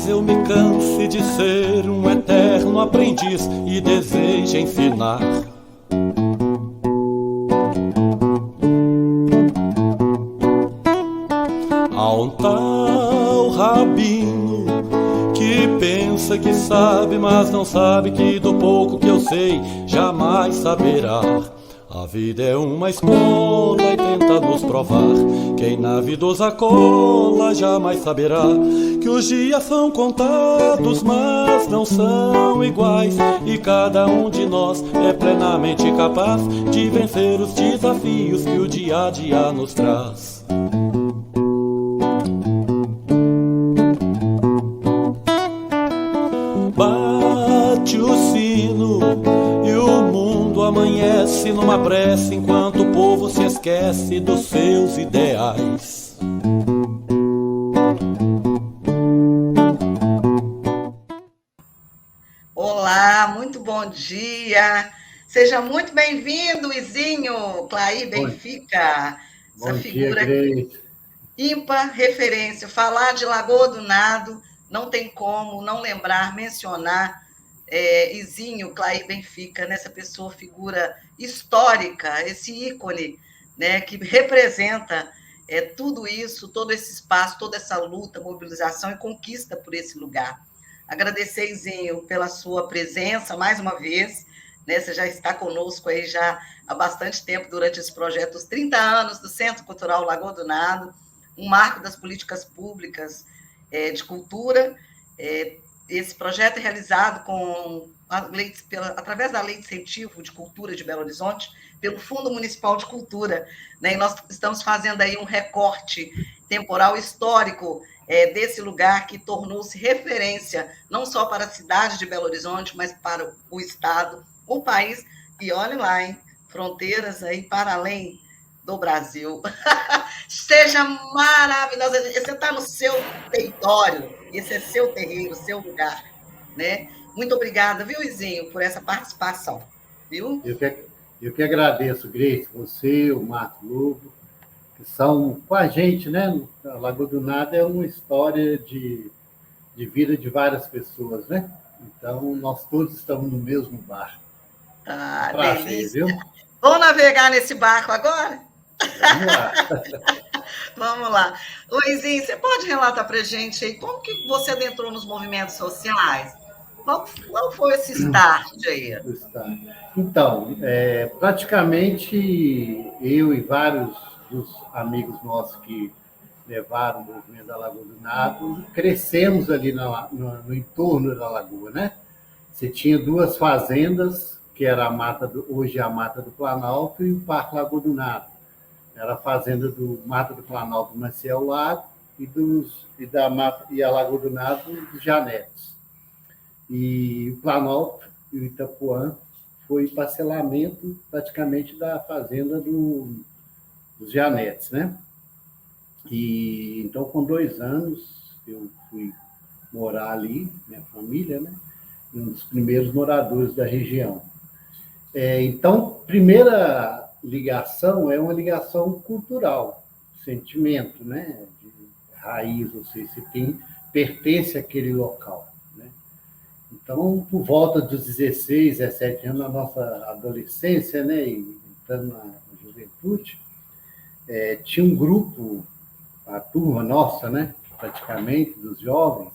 talvez eu me canse de ser um eterno aprendiz e deseje ensinar. Há um tal rabino que pensa que sabe, mas não sabe que do pouco que eu sei jamais saberá. A vida é uma escola e tenta nos provar. Quem na vida osa cola jamais saberá que os dias são contados, mas não são iguais. E cada um de nós é plenamente capaz de vencer os desafios que o dia a dia nos traz. Bate o sino e o mundo amanhece numa prece, enquanto o povo se esquece dos seus ideais. Olá, muito bom dia. Seja muito bem-vindo, Izinho, Clay Benfica. Bom dia, Grace. Ímpar referência. Falar de Lagoa do Nado, não tem como não lembrar, mencionar Izinho, Clay Benfica, nessa pessoa, figura histórica, esse ícone, né, que representa tudo isso, todo esse espaço, toda essa luta, mobilização e conquista por esse lugar. Agradecer, Izinho, pela sua presença mais uma vez, né? Você já está conosco aí já há bastante tempo durante esse projeto, os 30 anos do Centro Cultural Lagoa do Nado, um marco das políticas públicas de cultura. Esse projeto é realizado através da Lei de Incentivo de Cultura de Belo Horizonte, pelo Fundo Municipal de Cultura, né? E nós estamos fazendo aí um recorte temporal histórico desse lugar que tornou-se referência não só para a cidade de Belo Horizonte, mas para o estado, o país, e olhe lá, hein? Fronteiras aí para além do Brasil. Seja maravilhosa. Você está no seu território, esse é seu terreiro, seu lugar, né? Muito obrigada, viu, Izinho, por essa participação, viu? Eu que agradeço, Grace, você, o Marco Lobo, que são com a gente, né? A Lagoa do Nado é uma história de vida de várias pessoas, né? Então, nós todos estamos no mesmo barco. Ah, Prazer, delícia. viu? Vamos navegar nesse barco agora? Vamos lá. Vamos lá. Luizinho, você pode relatar para a gente aí como que você adentrou nos movimentos sociais? Qual foi esse start aí? Então, praticamente eu e vários dos amigos nossos que levaram o movimento da Lagoa do Nado, crescemos ali no entorno da lagoa, né? Você tinha duas fazendas, que era hoje é a Mata do Planalto e o Parque Lagoa do Nado. Era a fazenda do Mata do Planalto do Maciel Lago e a Lagoa do Nado dos Janetes. E o Planalto e o Itapuã foi parcelamento praticamente da fazenda dos Janetes, né? E então, com 2 anos, eu fui morar ali, minha família, né? Um dos primeiros moradores da região. Então, primeira ligação é uma ligação cultural, sentimento, né? De raiz, ou seja, você pertence àquele local, né? Então, por volta dos 16, 17 anos, na nossa adolescência, né? E entrando na juventude, tinha um grupo, a turma nossa, né? Praticamente, dos jovens,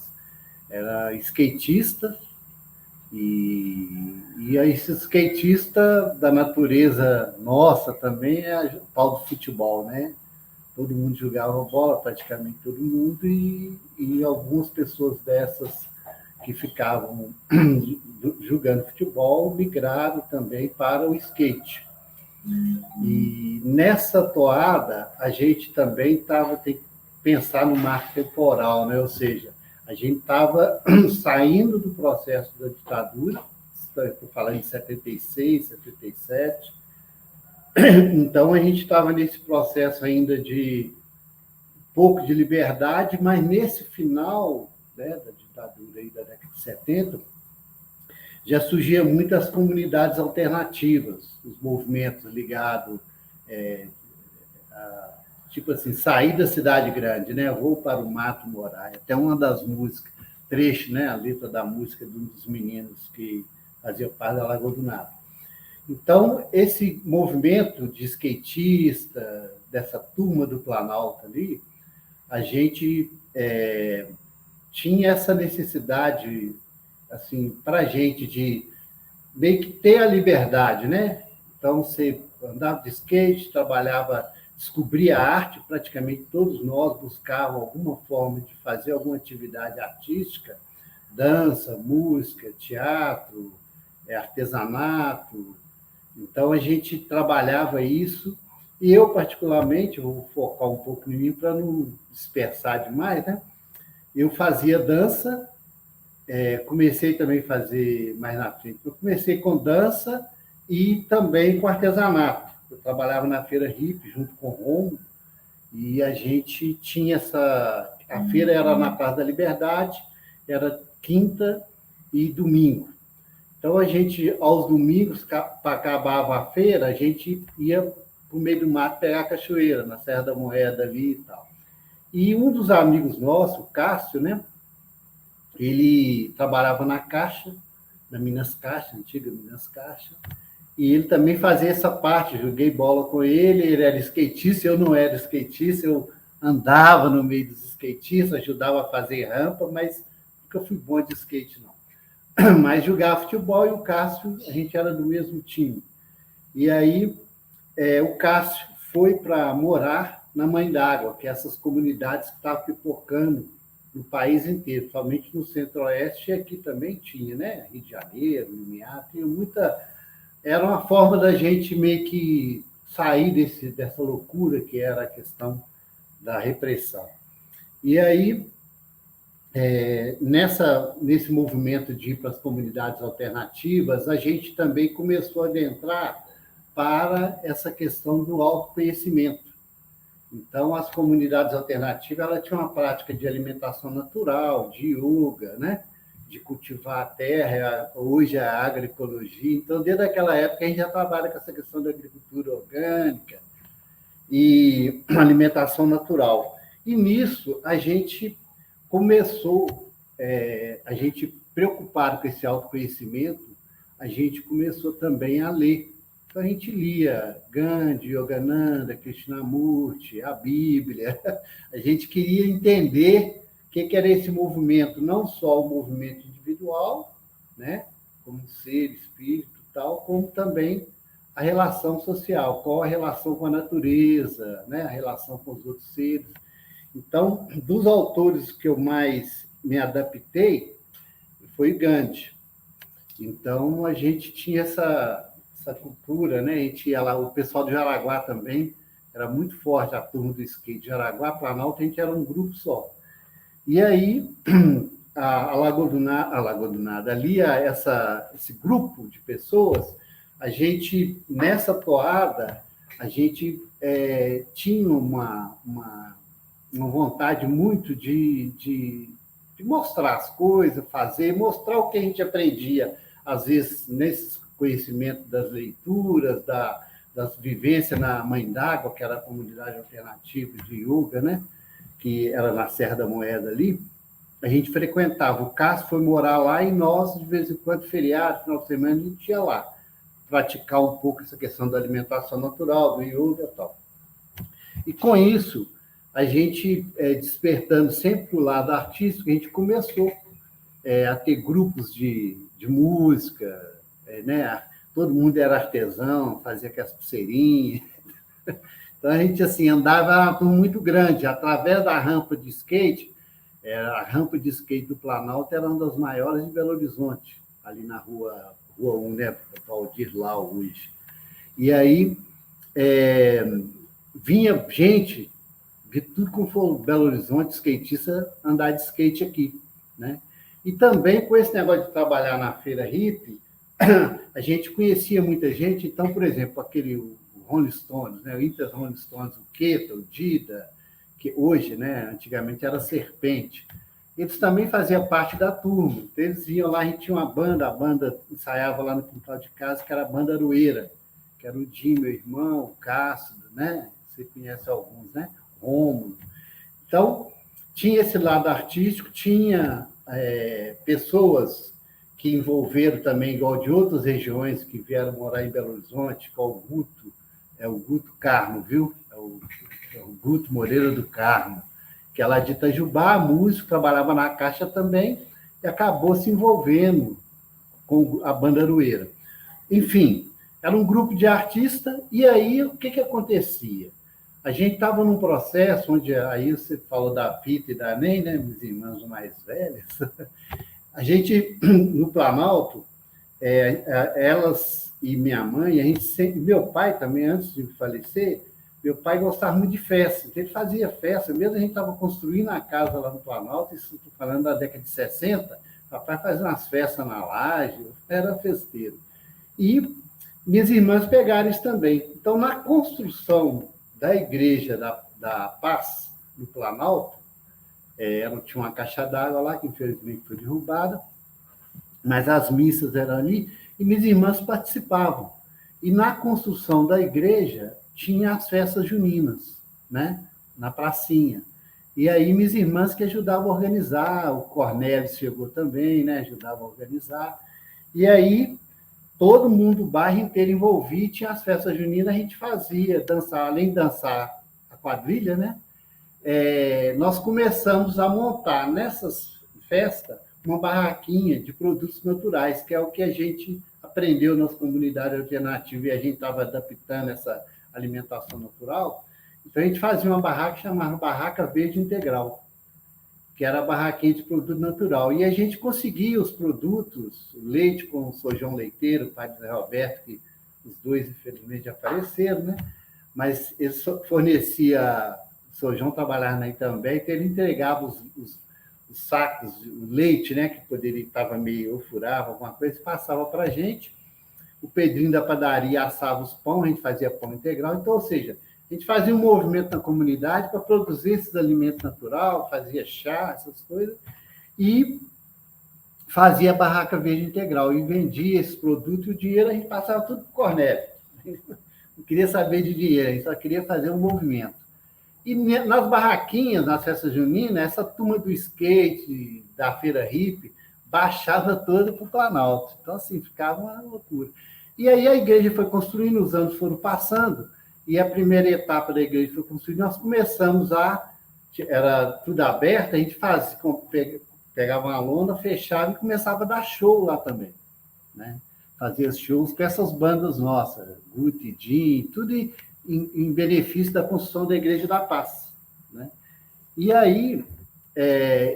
era skatista. E esse skatista da natureza nossa também é o pau do futebol, né? Todo mundo jogava bola, praticamente todo mundo, e algumas pessoas dessas que ficavam jogando futebol migraram também para o skate. E nessa toada, a gente também tem que pensar no marco temporal, né? Ou seja, a gente estava saindo do processo da ditadura, estou falando de 76, 77, então a gente estava nesse processo ainda de pouco de liberdade, mas nesse final, né, da ditadura aí da década de 70, já surgiam muitas comunidades alternativas, os movimentos ligados, tipo assim, sair da cidade grande, né? Vou para o mato morar. Até uma das músicas trecho, né, a letra da música de um dos meninos que fazia parte da Lagoa do Nado. Então, esse movimento de skatista, dessa turma do Planalto ali, a gente tinha essa necessidade, assim, para a gente de meio que ter a liberdade, né? Então, você andava de skate, trabalhava, descobria a arte, praticamente todos nós buscavam alguma forma de fazer alguma atividade artística, dança, música, teatro, artesanato. Então, a gente trabalhava isso, e eu, particularmente, vou focar um pouco em mim para não dispersar demais, né? Eu fazia dança, comecei também a fazer mais na frente. Eu comecei com dança e também com artesanato. Eu trabalhava na Feira Hippie junto com o Romo, e a gente tinha essa... A feira era na Praça da Liberdade, era quinta e domingo. Então, a gente, aos domingos, acabava a feira, a gente ia para o meio do mato pegar a cachoeira, na Serra da Moeda ali e tal. E um dos amigos nossos, o Cássio, né? Ele trabalhava na Caixa, na Minas Caixa, antiga Minas Caixa, e ele também fazia essa parte, joguei bola com ele, ele era skatista, eu não era skatista, eu andava no meio dos skatistas, ajudava a fazer rampa, mas nunca fui bom de skate, não. Mas jogava futebol, e o Cássio, a gente era do mesmo time. E aí, o Cássio foi para morar na Mãe d'Água, que é essas comunidades que estavam pipocando no país inteiro, principalmente no Centro-Oeste, e aqui também tinha, né? Rio de Janeiro, Limiar, tinha muita... Era uma forma da gente meio que sair dessa loucura que era a questão da repressão. E aí, nesse movimento de ir para as comunidades alternativas, a gente também começou a adentrar para essa questão do autoconhecimento. Então, as comunidades alternativas, ela tinha uma prática de alimentação natural, de yoga, né? De cultivar a terra, hoje a agroecologia. Então, desde aquela época, a gente já trabalha com essa questão da agricultura orgânica e alimentação natural. E nisso, a gente começou, a gente preocupado com esse autoconhecimento, a gente começou também a ler. Então, a gente lia Gandhi, Yogananda, Krishnamurti, a Bíblia. A gente queria entender o que era esse movimento, não só o movimento individual, né, como ser, espírito e tal, como também a relação social, qual a relação com a natureza, né, a relação com os outros seres. Então, dos autores que eu mais me adaptei, foi Gandhi. Então, a gente tinha essa cultura, né? A gente ia lá, o pessoal de Jaraguá também, era muito forte, a turma do skate. Jaraguá, Planalto, a gente era um grupo só. E aí, a Lagoa do Nado, ali, esse grupo de pessoas, a gente, nessa toada, a gente tinha uma vontade muito de mostrar as coisas, mostrar o que a gente aprendia, às vezes, nesse conhecimento das leituras, das vivências na Mãe d'Água, que era a comunidade alternativa de yoga, né? Que era na Serra da Moeda ali. A gente frequentava. O Cássio foi morar lá e nós, de vez em quando, feriado, final de semana, a gente ia lá praticar um pouco essa questão da alimentação natural, do yoga e tal. E com isso, a gente, despertando sempre o lado artístico, a gente começou a ter grupos de música, né? Todo mundo era artesão, fazia aquelas pulseirinhas. Então, a gente assim, andava uma turma muito grande, através da rampa de skate. A rampa de skate do Planalto era uma das maiores de Belo Horizonte, ali na Rua 1, né? Valdir Lau, hoje. E aí, vinha gente de tudo como for Belo Horizonte, skatista, andar de skate aqui, né? E também, com esse negócio de trabalhar na Feira Hippie, a gente conhecia muita gente. Então, por exemplo, o Rolling Stones, né? O Inter Rolling Stones, o Queta, o Dida, que hoje, né? Antigamente era Serpente. Eles também faziam parte da turma. Então, eles iam lá, a gente tinha uma banda, a banda ensaiava lá no quintal de casa, que era a Banda Aroeira, que era o Jim, meu irmão, o Cássio, né? Você conhece alguns, né? Rômulo. Então, tinha esse lado artístico, tinha pessoas que envolveram também, igual de outras regiões, que vieram morar em Belo Horizonte, que é o Guto Carmo, viu? É o Guto Moreira do Carmo, que é lá de Itajubá, músico, trabalhava na Caixa também, e acabou se envolvendo com a Banda Aroeira. Enfim, era um grupo de artistas, e aí o que acontecia? A gente estava num processo onde, aí você falou da Pita e da NEM, né, minhas irmãs mais velhas, a gente, no Planalto, elas e minha mãe, a gente sempre, meu pai também, antes de falecer, meu pai gostava muito de festa, então ele fazia festa, mesmo a gente estava construindo a casa lá no Planalto, isso estou falando da década de 60, papai fazia umas festas na laje, era festeiro. E minhas irmãs pegaram isso também. Então, na construção da Igreja da Paz, no Planalto, tinha uma caixa d'água lá, que infelizmente foi derrubada, mas as missas eram ali, e minhas irmãs participavam. E na construção da igreja, tinha as festas juninas, né? Na pracinha. E aí, minhas irmãs que ajudavam a organizar, o Cornélio chegou também, né? Ajudava a organizar. E aí, todo mundo, o bairro inteiro envolvido, tinha as festas juninas, a gente fazia, dançar, além de dançar a quadrilha, né? Nós começamos a montar nessas festas uma barraquinha de produtos naturais, que é o que a gente aprendeu nas comunidades alternativas, e a gente estava adaptando essa alimentação natural. Então, a gente fazia uma barraca chamada Barraca Verde Integral, que era a barraquinha de produto natural. E a gente conseguia os produtos, leite com o Sojão Leiteiro, o pai de Zé Roberto, que os dois, infelizmente, já faleceram, né? Mas ele fornecia, o Sojão trabalhava aí também, então ele entregava os sacos, o leite, né? Que poderia estava meio, ou furava, alguma coisa, passava para a gente. O Pedrinho da padaria assava os pão, a gente fazia pão integral. Então, ou seja, a gente fazia um movimento na comunidade para produzir esses alimentos naturais, fazia chá, essas coisas, e fazia a barraca verde integral, e vendia esses produtos, e o dinheiro a gente passava tudo para o Cornélio. Não queria saber de dinheiro, a gente só queria fazer um movimento. E nas barraquinhas, nas festas juninas, essa turma do skate, da feira hippie, baixava toda para o Planalto. Então, assim, ficava uma loucura. E aí a igreja foi construindo, os anos foram passando, e a primeira etapa da igreja foi construída, nós começamos era tudo aberto, a gente pegava uma lona, fechava e começava a dar show lá também, né? Fazia shows com essas bandas nossas, Guti, Jim, tudo em benefício da construção da Igreja da Paz, né? E aí,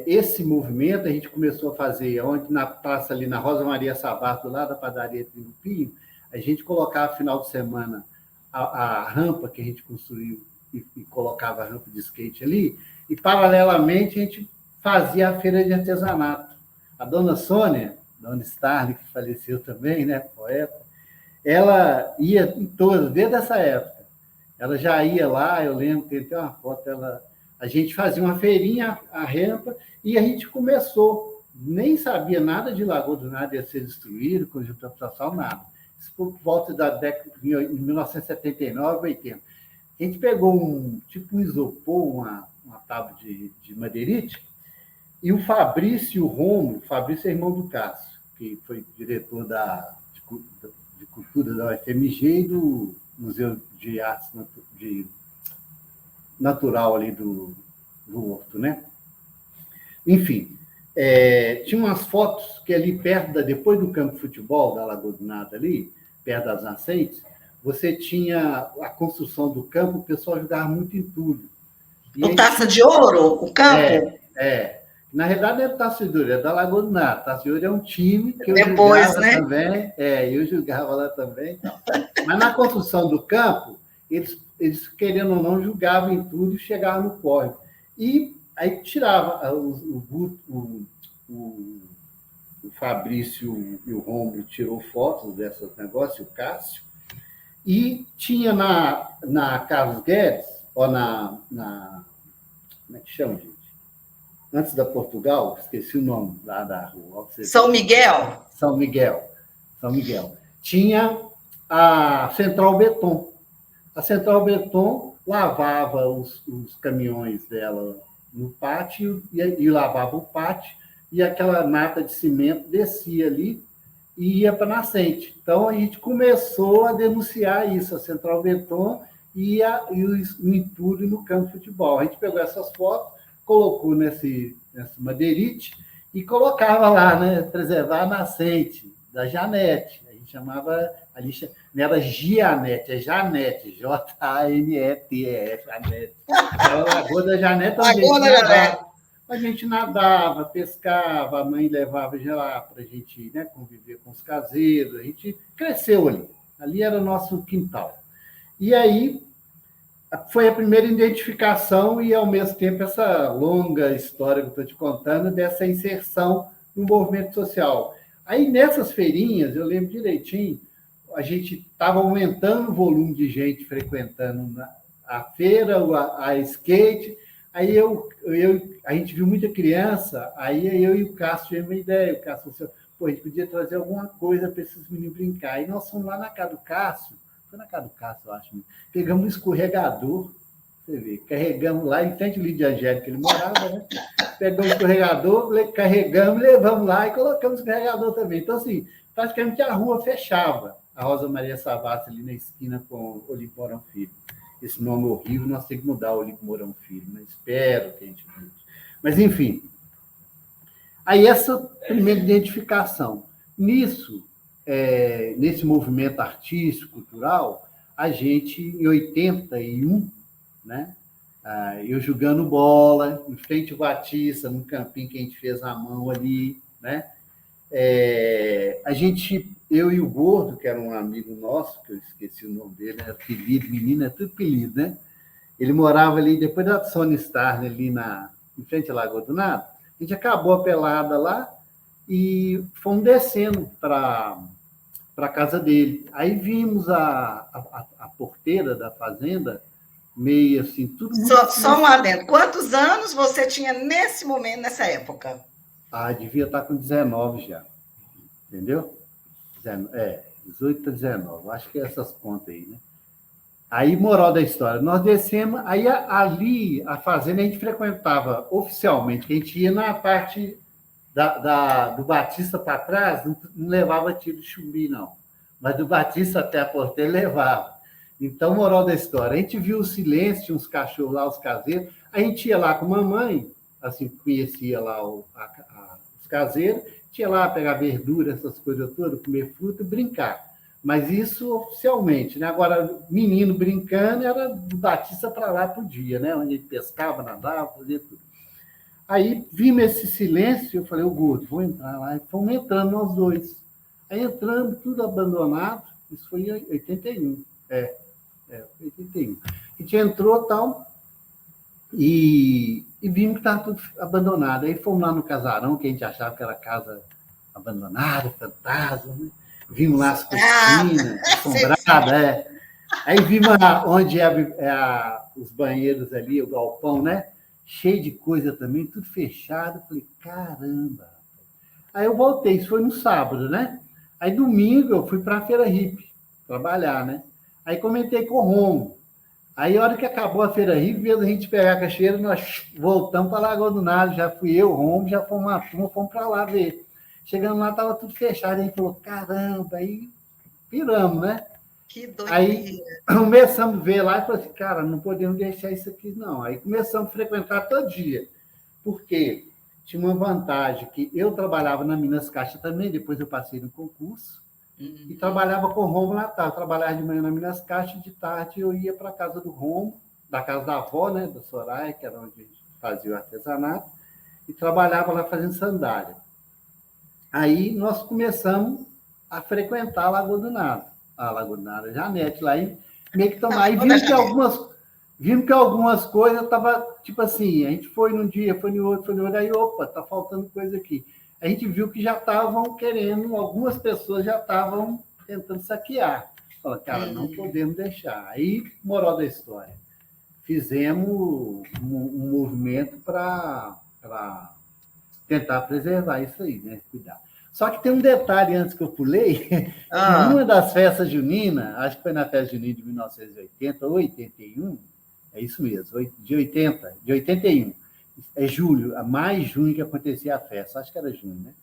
esse movimento a gente começou a fazer, onde na praça ali, na Rosa Maria Sabato, lá da padaria Trilupinho, a gente colocava, final de semana, a rampa que a gente construiu e colocava a rampa de skate ali, e, paralelamente, a gente fazia a feira de artesanato. A dona Sônia, dona Starling, que faleceu também, né, poeta, ela ia em todas, desde essa época. Ela já ia lá, eu lembro, tem até uma foto, a gente fazia uma feirinha, a rampa, e a gente começou, nem sabia nada de Lagoa do Nada ia ser destruído, conjunto habitacional, nada. Isso por volta da década de 1979, 80. A gente pegou um isopor, uma tábua de madeirite, e o Fabrício Romo, o Fabrício é irmão do Cássio, que foi diretor de cultura da UFMG e do Museu de Artes Natural ali do Horto, né? Enfim, tinha umas fotos que ali perto, depois do campo de futebol da Lagoa do Nada ali, perto das nascentes, você tinha a construção do campo, o pessoal jogava muito entulho. O Taça de Ouro, o campo? Na realidade, não é Taça de Ouro, é da Lagoa do Nada. Taça de Ouro é um time que eu depois, jogava, né? Também. Eu jogava lá também. Mas na construção do campo, eles querendo ou não, jogavam entulho e chegavam no córrego. E aí tirava o Fabrício e o Romulo tirou fotos desses negócios, o Cássio, e tinha na Carlos Guedes, ou como é que chama, gente? Antes da Portugal, esqueci o nome lá da rua. São Miguel. São Miguel. Tinha a Central Beton. A Central Beton lavava os caminhões dela no pátio e lavava o pátio, e aquela mata de cimento descia ali e ia para a nascente. Então, a gente começou a denunciar isso, a Central Beton e o entulho no campo de futebol. A gente pegou essas fotos, colocou nessa madeirite e colocava lá, né, preservar a nascente da Janete. A gente chamava, ali não era Gianete, é Janete, Janete, Janete. Era a Lagoa da Janete, a gente nadava, pescava, a mãe levava lá para a gente, né, conviver com os caseiros, a gente cresceu ali. Ali era o nosso quintal. E aí foi a primeira identificação e, ao mesmo tempo, essa longa história que eu estou te contando dessa inserção no movimento social. Aí, nessas feirinhas, eu lembro direitinho, a gente estava aumentando o volume de gente frequentando a feira, a skate. Aí a gente viu muita criança, aí eu e o Cássio tivemos uma ideia. O Cássio falou assim, pô, a gente podia trazer alguma coisa para esses meninos brincar. Aí nós fomos lá na casa do Cássio, foi na casa do Cássio, eu acho, pegamos um escorregador, você vê, carregamos lá em frente ao Lídia Angélica, que ele morava, né? Pegamos o escorregador, carregamos, levamos lá e colocamos o escorregador também. Então, assim, praticamente a rua fechava, a Rosa Maria Savassi ali na esquina com o Olímpio Mourão Filho. Esse nome horrível, nós temos que mudar o Olímpio Mourão Filho, né? Espero que a gente mude. Mas, enfim, aí essa primeira identificação. Nesse movimento artístico, cultural, a gente, em 81, né, eu jogando bola, em frente ao Batista, num campinho que a gente fez à mão ali, né? A gente, eu e o Gordo, que era um amigo nosso, que eu esqueci o nome dele, era apelido, menino, é tudo apelido, né? Ele morava ali, depois da Sony Star, ali em frente à Lagoa do Nado. A gente acabou a pelada lá e fomos descendo para a casa dele. Aí vimos a porteira da fazenda, meio assim, tudo muito... Só um adendo. Quantos anos você tinha nesse momento, nessa época? Devia estar com 19 já. Entendeu? 18 para 19. Acho que é essas contas aí, né? Aí, moral da história, nós descemos, aí ali, a fazenda, a gente frequentava oficialmente, que a gente ia na parte do Batista para trás, não levava tiro de chumbi, não. Mas do Batista até a porteira, levava. Então, moral da história, a gente viu o silêncio, tinha uns cachorros lá, os caseiros, a gente ia lá com a mamãe, assim, conhecia lá os caseiros, tinha lá pegar verdura, essas coisas todas, comer fruta e brincar. Mas isso oficialmente, né? Agora, menino brincando era do Batista para lá por dia, né? Onde ele pescava, nadava, fazia tudo. Aí vimos esse silêncio, eu falei, o Gordo, vou entrar lá. E fomos entrando nós dois. Aí entramos, tudo abandonado, isso foi em 81. 81. A gente entrou tal, e vimos que estava tudo abandonado. Aí fomos lá no casarão, que a gente achava que era casa abandonada, fantasma, né? Vimos lá as cortinas, assombradas, Aí vimos onde os banheiros ali, o galpão, né? Cheio de coisa também, tudo fechado. Falei, caramba. Aí eu voltei, isso foi no sábado, né? Aí domingo eu fui para a Feira Hippie trabalhar, né? Aí comentei com o Romo. Aí, a hora que acabou a Feira Hippie, vez a gente pegar a cachoeira, nós voltamos para a Lagoa do Nado. Já fui eu, o Romo, já fomos uma turma, fomos para lá ver. Chegando lá, estava tudo fechado. Aí a gente falou, caramba, aí piramos, né? Que doideira. Aí começamos a ver lá e falamos assim, cara, não podemos deixar isso aqui, não. Aí começamos a frequentar todo dia. Por quê? Tinha uma vantagem que eu trabalhava na Minas Caixa também, depois eu passei no concurso, e trabalhava com o Romo na tarde. Trabalhava de manhã na Minas Caixa, de tarde eu ia para a casa do Romo, da casa da avó, né, da Soraya, que era onde a gente fazia o artesanato, e trabalhava lá fazendo sandália. Aí nós começamos a frequentar a Lagoa do Nado. A Lagoa do Nado, a Janete, lá e meio que tomar. Aí vimos que algumas coisas estavam, tipo assim, a gente foi num dia, foi no outro, aí, opa, tá faltando coisa aqui. A gente viu que já estavam querendo, algumas pessoas já estavam tentando saquear. Fala, cara, não podemos deixar. Aí, moral da história, fizemos um movimento para tentar preservar isso aí, né? Cuidar. Só que tem um detalhe antes que eu pulei, que numa das festas juninas, acho que foi na festa junina de 1980 ou 81, é isso mesmo, de 81. É julho, a mais junho que acontecia a festa, acho que era junho, né?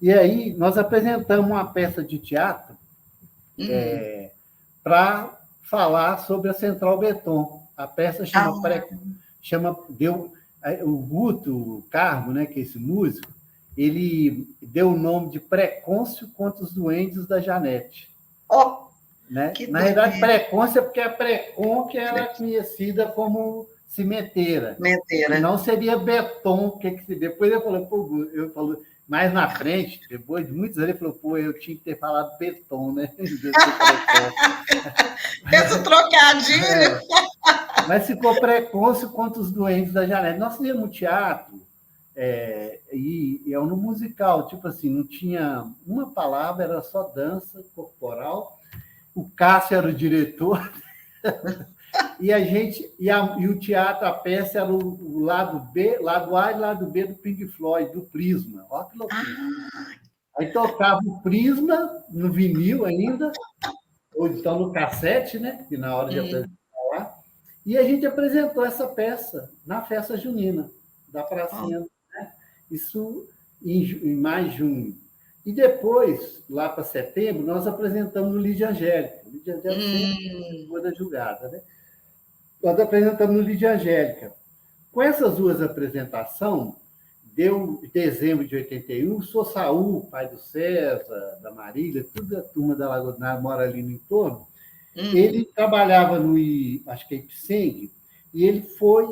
E aí nós apresentamos uma peça de teatro para falar sobre a Central Beton. A peça o Guto Carmo, né, que é esse músico, ele deu o nome de Precôncio contra os Duendes da Janete. Oh, né? Na verdade, Precôncio é porque a Precon que era conhecida como cimenteira. Cimenteira. Não seria Beton, porque depois eu falo, mais na frente, depois de muitos anos, ele falou, pô, eu tinha que ter falado Beton, né? Fez o trocadilho. Mas ficou Precôncio contra os Duendes da Janete. Nós fizemos teatro e no musical, tipo assim, não tinha uma palavra, era só dança corporal. O Cássio era o diretor e o teatro, a peça era o lado B, lado A e lado B do Pink Floyd, do Prisma. Olha que loucura. Aí tocava o Prisma no vinil ainda, ou então no cassete, né? Que na hora de apresentar lá. E a gente apresentou essa peça na festa junina da pracinha, né? Isso em mais de junho. E depois, lá para setembro, nós apresentamos no Lídia Angélica. Lídia Angélica sempre foi da julgada, né? Nós apresentamos no Lídia Angélica. Com essas duas apresentações, deu em dezembro de 81, o Sou Saúl, pai do César, da Marília, toda a turma da Lagoa do Nar mora ali no entorno. Ele trabalhava no, acho que é Ipseng, e ele foi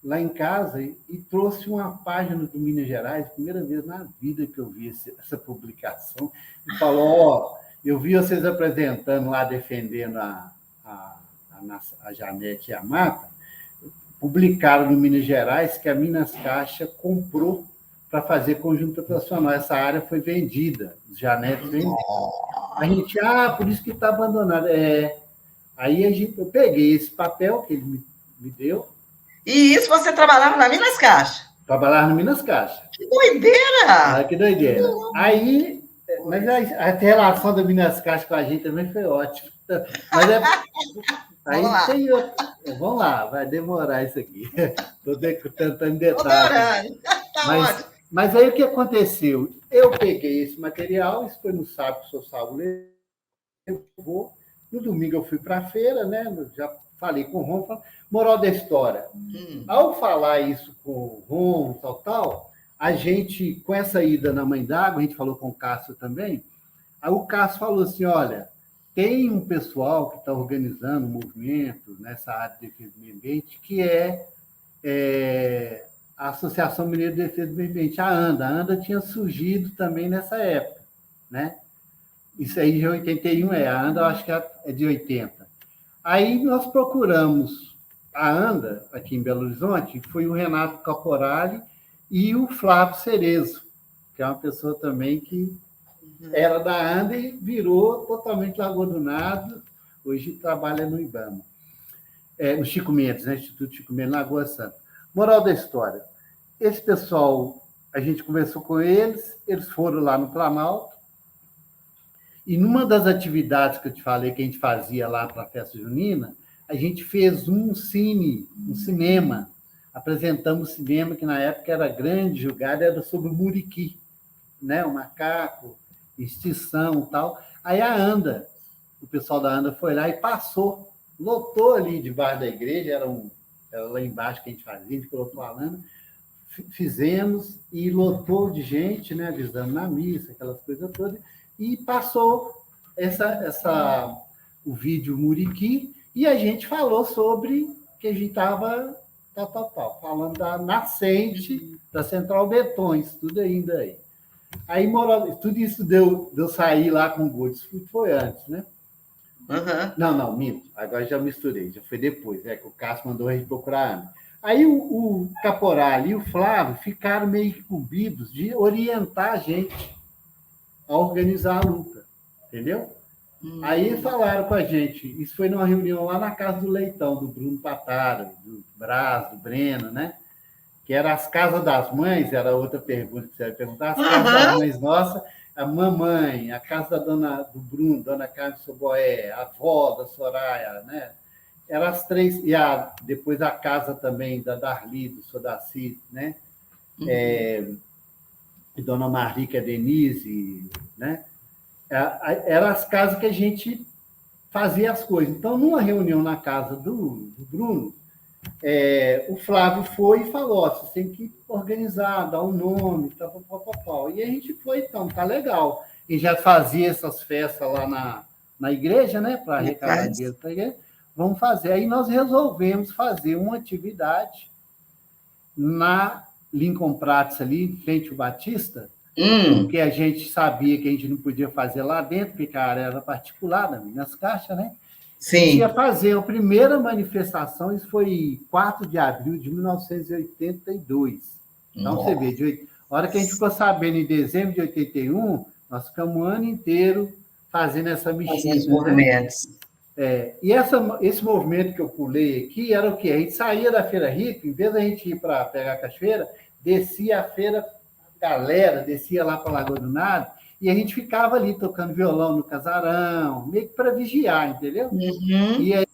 lá em casa e trouxe uma página do Minas Gerais, primeira vez na vida que eu vi essa publicação, e falou, eu vi vocês apresentando lá, defendendo a Janete e a Mata, publicaram no Minas Gerais que a Minas Caixa comprou para fazer conjunto habitacional. Essa área foi vendida, os Janetes venderam. A gente, por isso que está abandonado. Aí eu peguei esse papel que ele me deu. E isso você trabalhava na Minas Caixa? Trabalhava no Minas Caixa. Que doideira! Que doideira. Aí, mas a relação da Minas Caixa com a gente também foi ótima. Mas aí tem outro. Vamos lá, vai demorar isso aqui. Estou tentando detalhes. Mas aí o que aconteceu? Eu peguei esse material, isso foi no sábado que o Sou Saúl levou. No domingo eu fui para a feira, né? Já falei com o Ron, moral da história. Ao falar isso com o Ron, tal, a gente, com essa ida na Mãe d'Água, a gente falou com o Cássio também, aí o Cássio falou assim, olha, tem um pessoal que está organizando um movimento nessa área de defesa do meio ambiente, que é a Associação Mineira de Defesa do Meio Ambiente, a ANDA. A ANDA tinha surgido também nessa época, né? Isso aí de 81 a ANDA eu acho que é de 80. Aí nós procuramos a ANDA, aqui em Belo Horizonte, foi o Renato Caporali e o Flávio Cerezo, que é uma pessoa também que era da ANDA e virou totalmente Lagoa do Nado, hoje trabalha no IBAMA, no Chico Mendes, né? Instituto Chico Mendes, Lagoa Santa. Moral da história, esse pessoal, a gente conversou com eles foram lá no Planalto, e numa das atividades que eu te falei que a gente fazia lá para a festa junina, a gente fez um cinema, apresentamos cinema que na época era grande, julgado, era sobre o Muriqui, né? O macaco, extinção e tal. Aí a ANDA, o pessoal da ANDA foi lá e passou, lotou ali debaixo da igreja, era lá embaixo que a gente fazia, a gente colocou a lana, fizemos e lotou de gente, né? Avisando na missa, aquelas coisas todas, e passou o vídeo Muriqui, e a gente falou sobre que a gente estava falando da nascente da Central Betões, tudo ainda aí. Aí, tudo isso deu sair lá com o Guto, isso foi antes, né? Não, minto, agora já misturei, já foi depois, que o Cássio mandou a gente procurar a Ana. Aí o Caporal e o Flávio ficaram meio incumbidos de orientar a gente a organizar a luta, entendeu? Aí falaram com a gente, isso foi numa reunião lá na Casa do Leitão, do Bruno Patara, do Brás, do Breno, né? Que era as Casas das Mães, era outra pergunta que você ia perguntar, as Casas das Mães nossas, a mamãe, a casa do Bruno, Dona Carmen Soboé, a avó da Soraya, né? eram as três, e depois a casa também da Darli, do Sodaci, né? E Dona Marlica Denise, né? Eram as casas que a gente fazia as coisas. Então, numa reunião na casa do Bruno, o Flávio foi e falou: você tem que organizar, dar um nome, tal. E a gente foi, então, tá legal. E já fazia essas festas lá na igreja, né? Para arrecadar dinheiro para a igreja. Vamos fazer. Aí nós resolvemos fazer uma atividade na Lincoln Prats, ali, em frente ao Batista, porque a gente sabia que a gente não podia fazer lá dentro, porque a área era particular, nas caixas, né? Sim. A gente ia fazer a primeira manifestação, isso foi 4 de abril de 1982. Então, você vê, a hora que a gente ficou sabendo em dezembro de 81, nós ficamos um ano inteiro fazendo essa mexida. Fazendo movimentos. E esse movimento que eu pulei aqui era o quê? A gente saía da Feira Hippie, em vez da gente ir para pegar a cachoeira, descia a feira, galera, descia lá para a Lagoa do Nado, e a gente ficava ali tocando violão no casarão, meio que para vigiar, entendeu? E aí,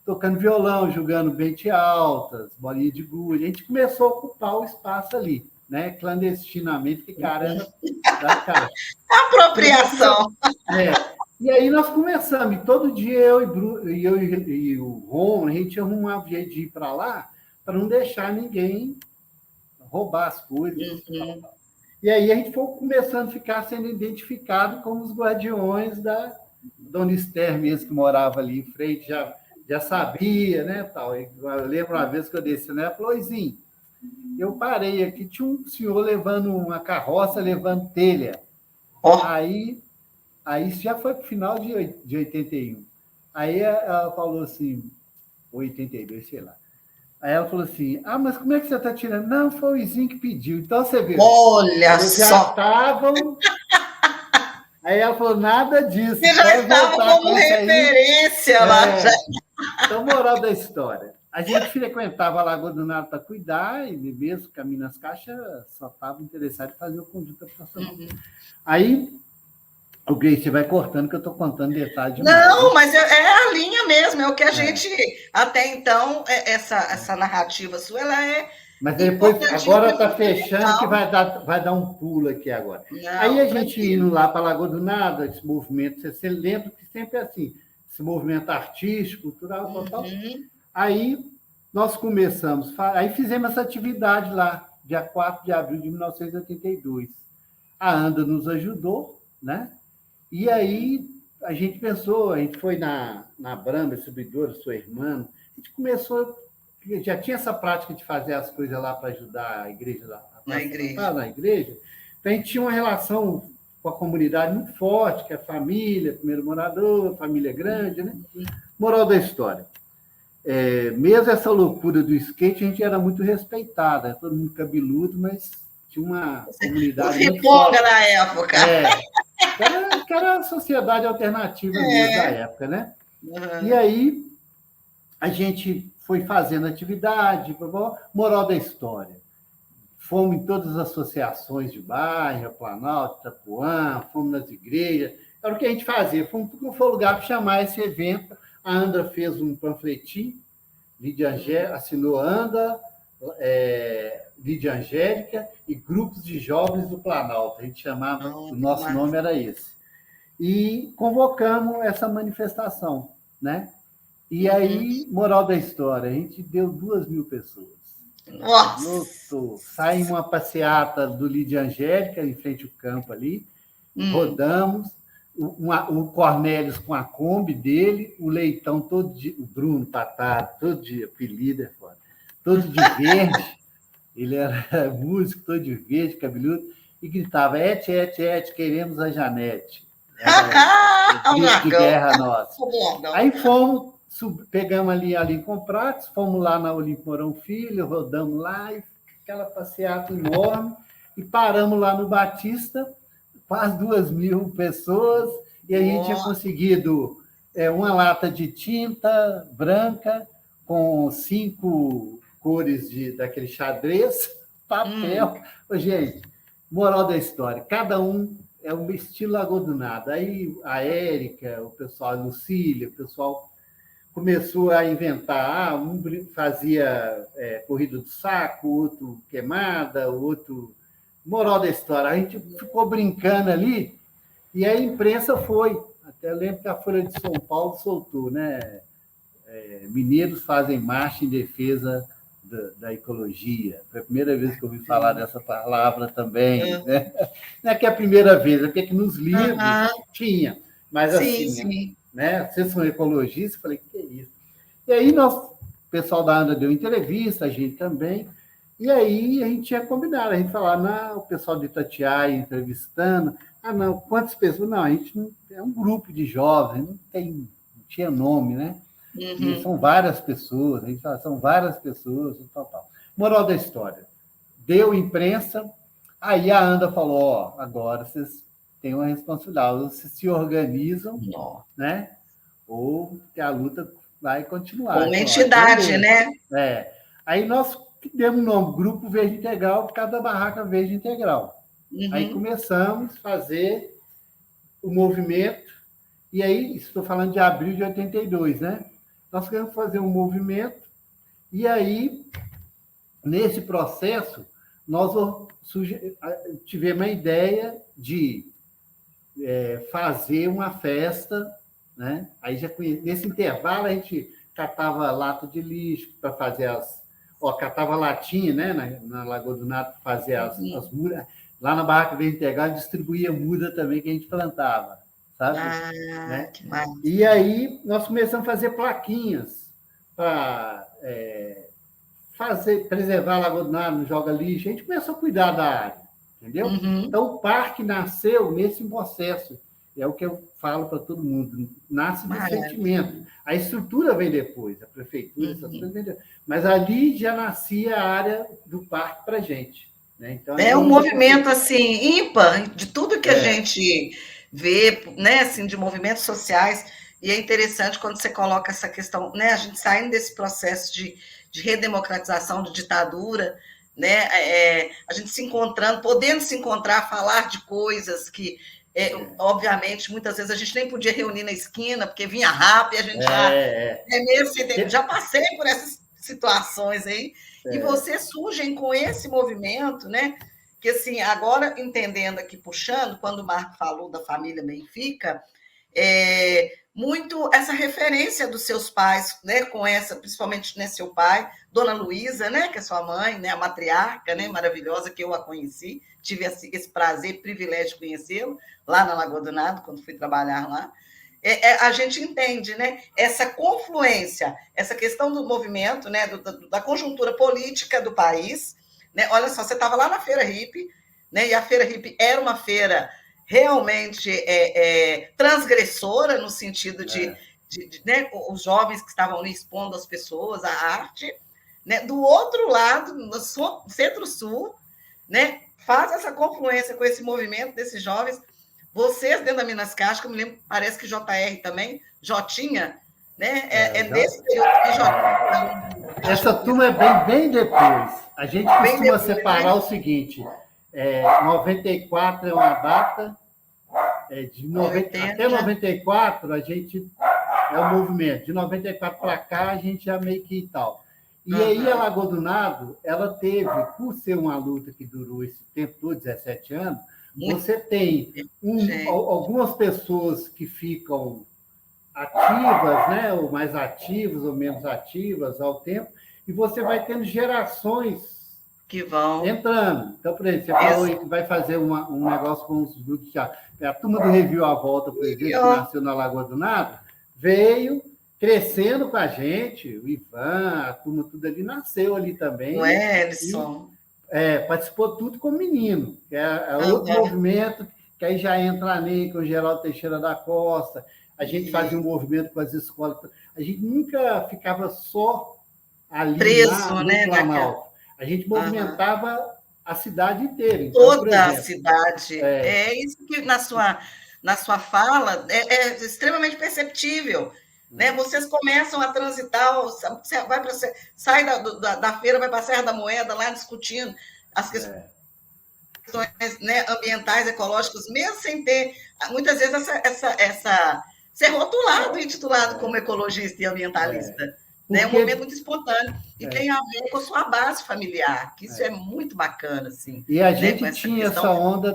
tocando violão, jogando bente altas, bolinha de gude, a gente começou a ocupar o espaço ali, né? Clandestinamente, que cara era da caixa. Apropriação. E aí nós começamos, e todo dia eu e o Ron, a gente arrumava um jeito de ir para lá, para não deixar ninguém roubar as coisas. E aí a gente foi começando a ficar sendo identificado como os guardiões da Dona Esther mesmo, que morava ali em frente, já sabia, né, tal. Eu lembro uma vez que eu desci, né, ela falou: Oizinho, eu parei aqui, tinha um senhor levando uma carroça, levando telha. Aí já foi para o final de 81. Aí ela falou assim, 82, sei lá. Aí ela falou assim: mas como é que você está tirando? Não, foi o Izinho que pediu. Então você viu. Olha eles só. já estavam. Aí ela falou: nada disso. Você já estava como referência lá. Então, moral da história. A gente frequentava a Lagoa do Nado para cuidar, e mesmo caminho nas caixas, só estava interessado em fazer o conjunto habitacional. Aí, o Grace, você vai cortando, que eu estou contando detalhes demais. Não, mas é a linha mesmo, é o que a gente, até então, essa narrativa sua, ela é. Mas depois, agora está fechando, que vai dar um pulo aqui agora. Não, aí a gente indo lá para a Lagoa do Nado, esse movimento, você lembra que sempre é assim, esse movimento artístico, cultural, total. Aí nós começamos, aí fizemos essa atividade lá, dia 4 de abril de 1982. A Anda nos ajudou, né? E aí a gente pensou, a gente foi na Brama, distribuidora, sua irmã, a gente começou, já tinha essa prática de fazer as coisas lá para ajudar a igreja lá. Na igreja. Então a gente tinha uma relação com a comunidade muito forte, que é a família, primeiro morador, família grande, né? Moral da história. Mesmo essa loucura do skate, a gente era muito respeitada, todo mundo cabeludo, mas tinha uma comunidade muito forte. Na época. Que era a sociedade alternativa mesmo da época, né? E aí a gente foi fazendo atividade, moral da história. Fomos em todas as associações de bairro, Planalto, Itapuã, fomos nas igrejas. Era o que a gente fazia. Fomos para um lugar para chamar esse evento. A Anda fez um panfletinho, Lídia Angélica, assinou Anda, Lídia Angélica e grupos de jovens do Planalto. A gente chamava, o nosso nome era esse. E convocamos essa manifestação, né? E aí, moral da história, a gente deu 2.000 pessoas. Nossa! Saímos uma passeata do Lídia Angélica, em frente ao campo ali, rodamos, o Cornélio com a Kombi dele, o Leitão todo de, o Bruno Tataro, todo de apelido, todo de verde, ele era músico, todo de verde, cabeludo, e gritava: et, queremos a Janete. Era o grito de guerra nossa. Aí fomos, pegamos ali a Lincoln Prats, fomos lá na Olímpio Mourão Filho, rodamos lá, e aquela passeata enorme, e paramos lá no Batista, quase 2.000 pessoas, e a gente tinha conseguido uma lata de tinta branca com 5 cores daquele xadrez, papel. Gente, moral da história, cada um é um estilo Lagoa do Nado. Aí a Érica, o pessoal, a Lucília, o pessoal começou a inventar, um fazia corrida do saco, outro queimada, outro... Moral da história, a gente ficou brincando ali e a imprensa foi. Até lembro que a Folha de São Paulo soltou, né? Mineiros fazem marcha em defesa da ecologia. Foi a primeira vez que eu ouvi falar dessa palavra também. Né? Não é que é a primeira vez, é porque nos livros tinha. Mas assim, né? Vocês são ecologistas, eu falei, que é isso? E aí o pessoal da ANDA deu entrevista, a gente também, e aí a gente tinha combinado, a gente falava, não, o pessoal de Itatiaia entrevistando, não, quantas pessoas? Não, a gente não, é um grupo de jovens, não tinha nome, né? E são várias pessoas, a gente fala, são várias pessoas, tal. Moral da história, deu imprensa, aí a ANDA falou, agora vocês têm uma responsabilidade, vocês se organizam, né? Ou que a luta vai continuar. Como entidade, né? Aí nós demos o nome Grupo Verde Integral, por causa da Barraca Verde Integral. Aí começamos a fazer o movimento, e aí, estou falando de abril de 82, né? Nós queremos fazer um movimento, e aí, nesse processo, nós tivemos a ideia de fazer uma festa, né? Aí nesse intervalo, a gente catava lata de lixo para fazer catava latinha, né, na Lagoa do Nato, para fazer as mudas. Lá na Barraca Verde Integral, distribuía muda também que a gente plantava, sabe? Né? Que massa. E aí nós começamos a fazer plaquinhas para preservar a Lagoa do Nato, não joga lixo. A gente começou a cuidar da área, entendeu? Então, o parque nasceu nesse processo. É o que eu falo para todo mundo. Nasce do sentimento. A estrutura vem depois, a prefeitura, essas coisas vem depois. Mas ali já nascia a área do parque para a gente. Né? Então, é um movimento assim, ímpar, de tudo que a gente vê, né, assim, de movimentos sociais. E é interessante quando você coloca essa questão, né, a gente saindo desse processo de redemocratização, de ditadura, né, a gente se encontrando, podendo se encontrar, falar de coisas que... obviamente, muitas vezes a gente nem podia reunir na esquina, porque vinha rápido e a gente já passei por essas situações aí, e vocês surgem com esse movimento, né? Que assim, agora entendendo aqui, puxando, quando o Marco falou da família Benfica, muito essa referência dos seus pais, né? Com essa, principalmente, né, seu pai, Dona Luísa, né? Que é sua mãe, né? A matriarca, né? Maravilhosa, que eu a conheci, tive esse prazer, privilégio de conhecê-lo, lá na Lagoa do Nado, quando fui trabalhar lá. A gente entende, né, essa confluência, essa questão do movimento, né, da conjuntura política do país. Né? Olha só, você estava lá na Feira Hippie, né, e a Feira Hippie era uma feira realmente transgressora, no sentido de né, os jovens que estavam ali expondo às pessoas a arte. Né? Do outro lado, no Centro-Sul, né, faz essa confluência com esse movimento desses jovens. Vocês, dentro da Minas Caixa, que eu me lembro, parece que JR também, Jotinha, né? Desse período que Jotinha... Essa turma é bem depois. A gente costuma separar o seguinte, 94 é uma data, até 94 a gente é o movimento, de 94 para cá a gente já meio que tal. E aí a Lagoa do Nado, ela teve, por ser uma luta que durou esse tempo todo, 17 anos, você tem algumas pessoas que ficam ativas, né, ou mais ativas ou menos ativas ao tempo, e você vai tendo gerações que vão entrando. Então, por exemplo, você falou aí que vai fazer um negócio com os grupos de a turma do Review à Volta, por exemplo, que nasceu na Lagoa do Nado, veio crescendo com a gente, o Ivan, a turma tudo ali, nasceu ali também. O Elson. Participou tudo como menino, que é outro movimento, que aí já entra a NEI com o Geraldo Teixeira da Costa, a gente fazia um movimento com as escolas, a gente nunca ficava só ali preso, no né, Planalto. A gente movimentava a cidade inteira. Então, toda a cidade. É isso que na sua fala é extremamente perceptível. Né? Vocês começam a transitar, sai da feira, vai para a Serra da Moeda, lá discutindo as questões né, ambientais, ecológicas, mesmo sem ter, muitas vezes, essa ser rotulado e intitulado como ecologista e ambientalista. Porque... É um movimento muito espontâneo e tem a ver com a sua base familiar, que isso é muito bacana, assim. E a gente tinha essa onda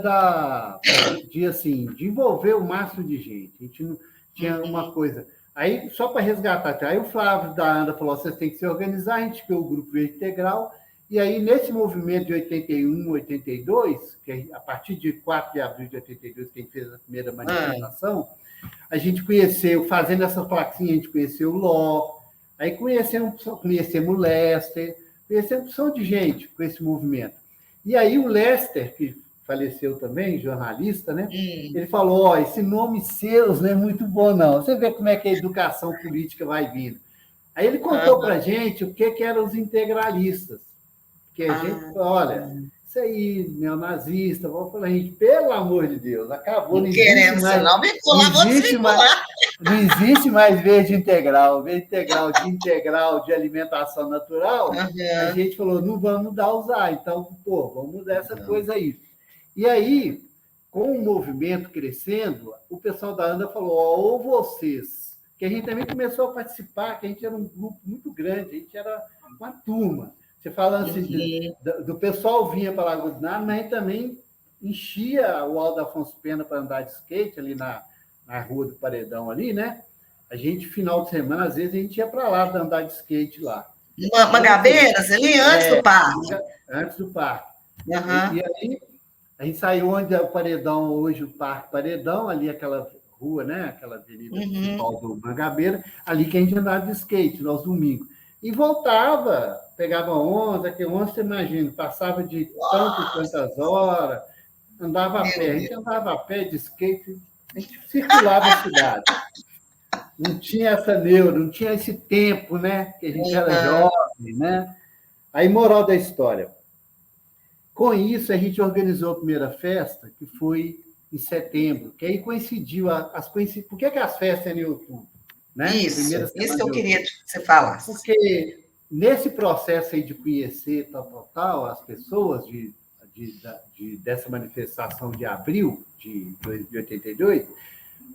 de envolver o máximo de gente. A gente não tinha uma coisa. Aí, só para resgatar, aí o Flávio da ANDA falou: vocês têm que se organizar, a gente criou o Grupo Verde Integral, e aí, nesse movimento de 81, 82, que a partir de 4 de abril de 82, que a gente fez a primeira manifestação, a gente conheceu, fazendo essa plaquinha, a gente conheceu o Ló, aí conhecemos o Lester, conhecemos opção de gente com esse movimento. E aí o Lester, que faleceu também, jornalista, né? Ele falou: esse nome seus não é muito bom, não. Você vê como é que a educação política vai vindo. Aí ele contou para a gente o que eram os integralistas. Que a gente, olha, isso aí, neonazista, vamos falar, gente, pelo amor de Deus, acabou. Não queremos mais, não existe mais verde integral de alimentação natural. A gente falou: não vamos dar usar, então, vamos mudar essa coisa aí. E aí, com o movimento crescendo, o pessoal da ANDA falou: ou vocês, que a gente também começou a participar, que a gente era um grupo muito grande, a gente era uma turma. Você fala assim, do pessoal vinha para Lagoa do Nado, mas a gente também enchia o Aldo Afonso Pena para andar de skate ali na Rua do Paredão ali, né? A gente, final de semana, às vezes, a gente ia para lá andar de skate lá. Mangabeiras, ali antes do parque. Antes do parque. E aí, a gente saiu onde é o Paredão, hoje o Parque Paredão, ali aquela rua, né? Aquela avenida principal do Mangabeira, ali que a gente andava de skate, aos domingos. E voltava, pegava 11, que 11, você imagina, passava de tantas horas, andava a pé. A gente andava a pé de skate, a gente circulava a cidade. Não tinha essa neura, não tinha esse tempo, né? Que a gente era jovem, né? Aí, moral da história. Com isso, a gente organizou a primeira festa, que foi em setembro, que aí coincidiu Por que as festas eram em outubro? Né? Isso que eu queria que você falasse. Porque nesse processo aí de conhecer as pessoas dessa manifestação de abril de 82,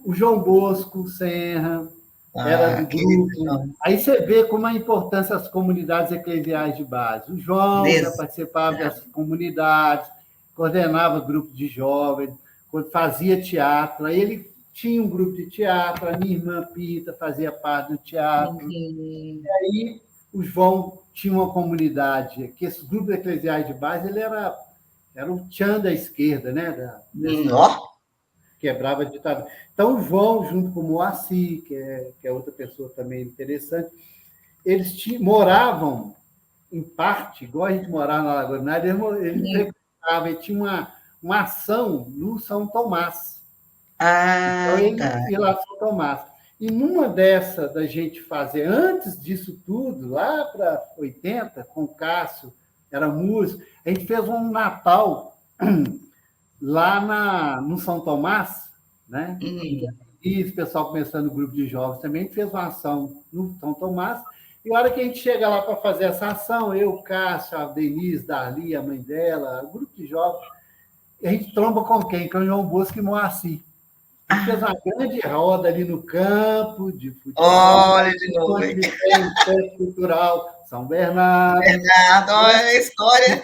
o João Bosco Serra era do grupo. Aí você vê como a importância das comunidades eclesiais de base. O João já participava das comunidades, coordenava grupos de jovens, fazia teatro. Aí ele tinha um grupo de teatro, a minha irmã Pita fazia parte do teatro. E aí o João tinha uma comunidade, que esses grupos eclesiais de base, ele era o tchan da esquerda, né? Quebrava a ditadura. Então, o João, junto com o Moacir, que é outra pessoa também interessante, eles moravam, em parte, igual a gente morava na Lagoa do Nado, eles tinham uma ação no São Tomás. Então, ele ia lá São Tomás. E numa dessa da gente fazer, antes disso tudo, lá para 80, com o Cássio, era músico, a gente fez um Natal lá no São Tomás, né? E o pessoal começando o grupo de jovens também, a gente fez uma ação no São Tomás, e a hora que a gente chega lá para fazer essa ação, eu, o Cássio, a Denise, Darli, a mãe dela, o grupo de jovens, a gente tromba com quem? Com o João Bosco e Moacir. A gente fez uma grande roda ali no campo de futebol. Olha, de novo. Onde tem o Centro Cultural São Bernardo. Olha a história.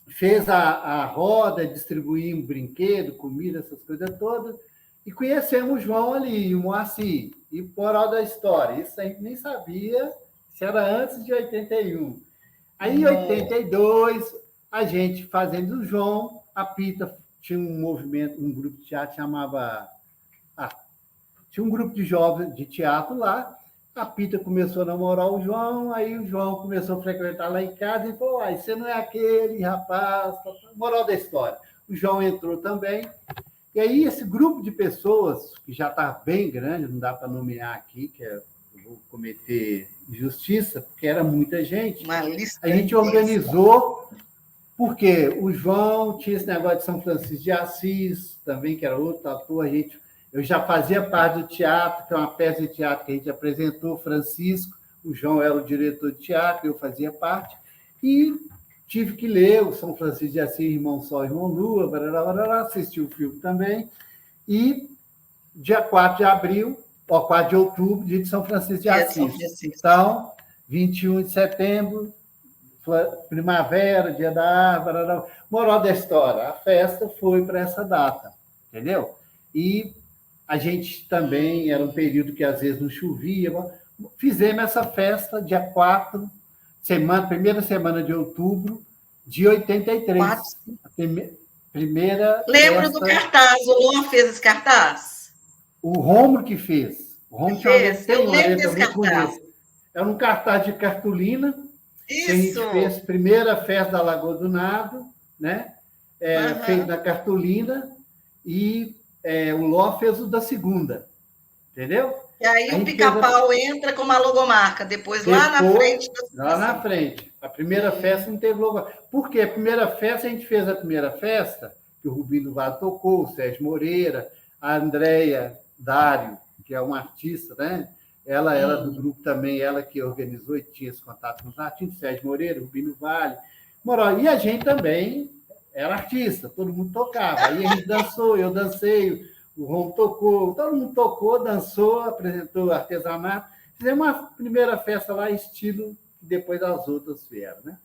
Fez a roda, distribuiu um brinquedo, comida, essas coisas todas. E conhecemos o João ali, o Moacir. E moral da história, isso a gente nem sabia se era antes de 81. Aí, em 82, a gente fazendo o João, a Pita tinha um movimento, um grupo de teatro chamava... tinha um grupo de jovens de teatro lá, a Pita começou a namorar o João, aí o João começou a frequentar lá em casa e falou: você não é aquele rapaz... Moral da história. O João entrou também, e aí esse grupo de pessoas, que já está bem grande, não dá para nomear aqui, eu vou cometer injustiça, porque era muita gente, a gente organizou... Porque o João tinha esse negócio de São Francisco de Assis, também, que era outro ator. Eu já fazia parte do teatro, que é uma peça de teatro que a gente apresentou, Francisco. O João era o diretor de teatro, eu fazia parte. E tive que ler o São Francisco de Assis, Irmão Sol, Irmão Lua, assistir o filme também. E dia 4 de abril, ou 4 de outubro, dia de São Francisco de Assis. Então, 21 de setembro, primavera, dia da árvore. Moral da história, a festa foi para essa data, entendeu? E a gente também, era um período que às vezes não chovia, fizemos essa festa dia 4, primeira semana de outubro, de 83. A primeira Lembro festa... do cartaz, o Luan fez esse cartaz? O Romulo que fez. O Romulo Eu lembro desse cartaz. Era um cartaz de cartolina. Isso. Que a gente fez a primeira festa da Lagoa do Nado, né? Feito na cartolina, e o Ló fez o da segunda, entendeu? E aí o Pica-Pau entra com uma logomarca, depois lá na frente. Lá na frente. A primeira festa não teve logomarca. Por quê? A primeira festa, a gente fez a primeira festa, que o Rubinho do Vale tocou, o Sérgio Moreira, a Andréia Dário, que é uma artista, né? Ela era do grupo também, ela que organizou e tinha esse contato com os artistas, Sérgio Moreira, Rubinho do Vale. E a gente também era artista, todo mundo tocava. Aí a gente dançou, eu dancei, o Rom tocou, todo mundo tocou, dançou, apresentou artesanato. Fizemos uma primeira festa lá, estilo que depois as outras vieram, né?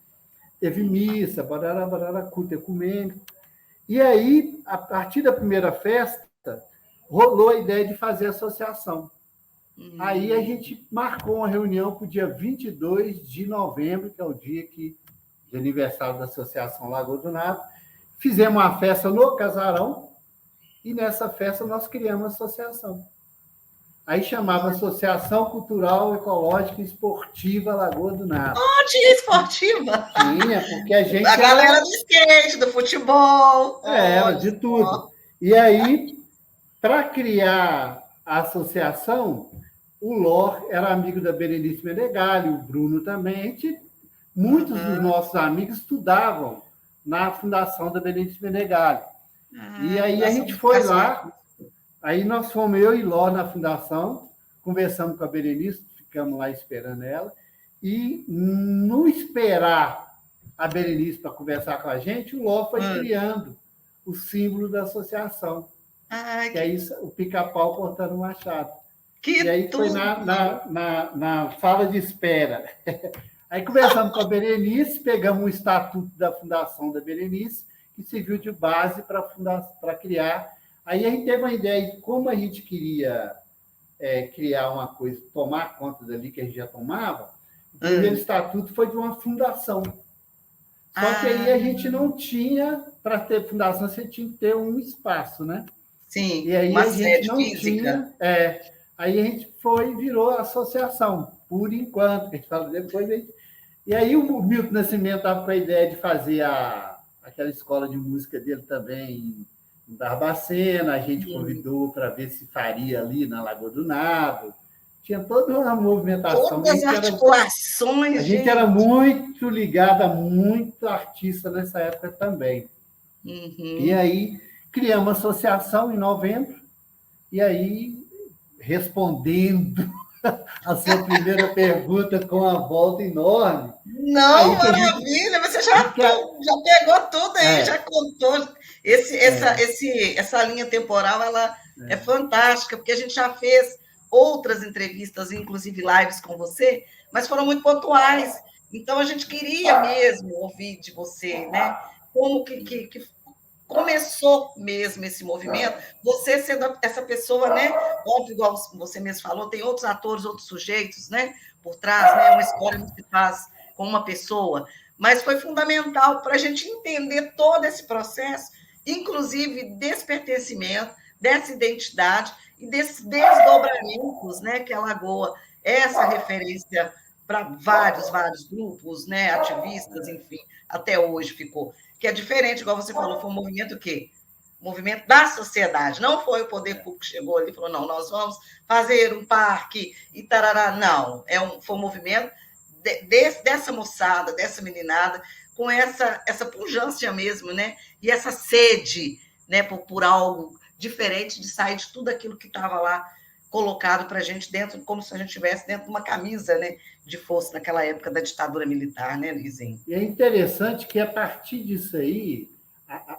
Teve missa, barará, culto ecumênico. E aí, a partir da primeira festa, rolou a ideia de fazer associação. Aí a gente marcou uma reunião para o dia 22 de novembro, que é o dia de aniversário da Associação Lagoa do Nado. Fizemos uma festa no Casarão e nessa festa nós criamos a associação. Aí chamava Associação Cultural, Ecológica e Esportiva Lagoa do Nado. Tinha esportiva? Tinha, porque a gente... A galera do skate, do futebol. Era, de tudo. E aí, para criar a associação... O Ló era amigo da Berenice Menegali, o Bruno também. Muitos dos nossos amigos estudavam na fundação da Berenice Menegali. E aí a gente foi lá, aí nós fomos, eu e Ló, na fundação, conversamos com a Berenice, ficamos lá esperando ela, e no esperar a Berenice para conversar com a gente, o Ló foi criando o símbolo da associação, que é isso, o pica-pau cortando o machado. E aí foi na sala de espera. Aí conversamos com a Berenice, pegamos o estatuto da fundação da Berenice, que serviu de base para criar. Aí a gente teve uma ideia de como a gente queria criar uma coisa, tomar conta dali que a gente já tomava. O primeiro estatuto foi de uma fundação. Só que aí a gente não tinha, para ter fundação, você tinha que ter um espaço, né? Sim, e aí uma a gente sede não física. tinha... Aí a gente virou associação, por enquanto, que a gente fala depois. E aí o Milton Nascimento estava com a ideia de fazer aquela escola de música dele também em Barbacena, a gente convidou para ver se faria ali na Lagoa do Nado. Tinha toda uma movimentação. Todas as articulações, a gente era muito ligado a muito artista nessa época também. E aí criamos uma associação em novembro, e aí... respondendo a sua primeira pergunta com a volta enorme. Não, maravilha! Você já pegou tudo aí, já contou. Essa linha temporal ela é fantástica, porque a gente já fez outras entrevistas, inclusive lives com você, mas foram muito pontuais. Então, a gente queria mesmo ouvir de você, né? Como que começou mesmo esse movimento, você sendo essa pessoa, né? Óbvio, igual você mesmo falou, tem outros atores, outros sujeitos, né? Por trás, né? Uma história não se faz com uma pessoa, mas foi fundamental para a gente entender todo esse processo, inclusive desse pertencimento, dessa identidade e desses desdobramentos, né? Que a Lagoa é essa referência para vários grupos, né? Ativistas, enfim, até hoje ficou. Que é diferente, igual você falou, foi um movimento que movimento da sociedade, não foi o poder público que chegou ali e falou, não, nós vamos fazer um parque e tarará, não, foi um movimento dessa moçada, dessa meninada, com essa pujança mesmo, né, e essa sede, né, por algo diferente, de sair de tudo aquilo que estava lá colocado para a gente dentro, como se a gente estivesse dentro de uma camisa, né, de força naquela época da ditadura militar, né, Luizinho? E é interessante que, a partir disso aí,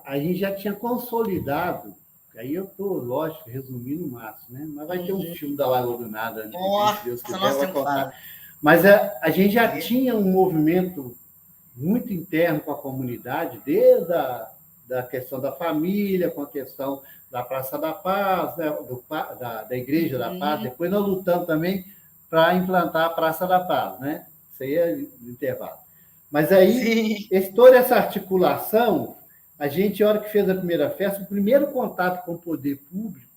a gente já tinha consolidado, Aí eu estou, lógico, resumindo o máximo, né? Mas vai ter um filme da Lagoa do Nada, né? Nossa, Se Deus quiser, nós vai temos contar. fala. Mas a gente já tinha um movimento muito interno com a comunidade, desde da questão da família, com a questão da Praça da Paz, né? Da Igreja da Paz. Depois nós lutamos também para implantar a Praça da Paz, né? Isso aí é no intervalo. Mas aí, toda essa articulação, a gente, na hora que fez a primeira festa, o primeiro contato com o poder público,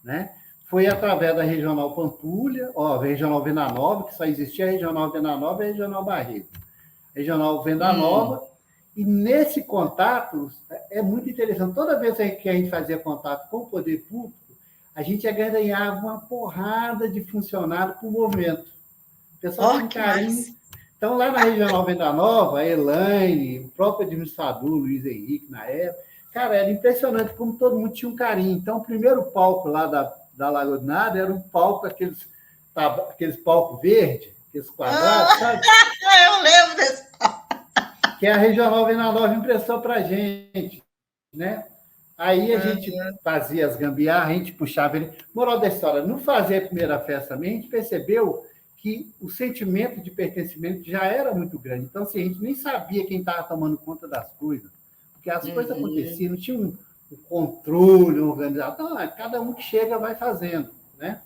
né, foi através da Regional Pampulha, Regional Venda Nova, que só existia a Regional Venda Nova e a Regional Barreto. Regional Venda Nova, e nesse contato, é muito interessante, toda vez que a gente fazia contato com o poder público, a gente ganhava uma porrada de funcionário por movimento. O pessoal tinha um carinho. Então, lá na Regional Venda Nova, a Elaine, o próprio administrador, Luiz Henrique, na época, cara, era impressionante como todo mundo tinha um carinho. Então, o primeiro palco lá da Lagoa do Nada era um palco, aqueles palcos verdes, aqueles quadrados, sabe? Eu lembro desse palco. Que a Regional Venda Nova emprestou para a gente, né? Aí a gente fazia as gambiarras, a gente puxava ele. Moral da história, não fazer a primeira festa também, a gente percebeu que o sentimento de pertencimento já era muito grande. Então, assim, a gente nem sabia quem estava tomando conta das coisas, porque as coisas aconteciam, não tinha um controle organizado. Não, cada um que chega vai fazendo, né?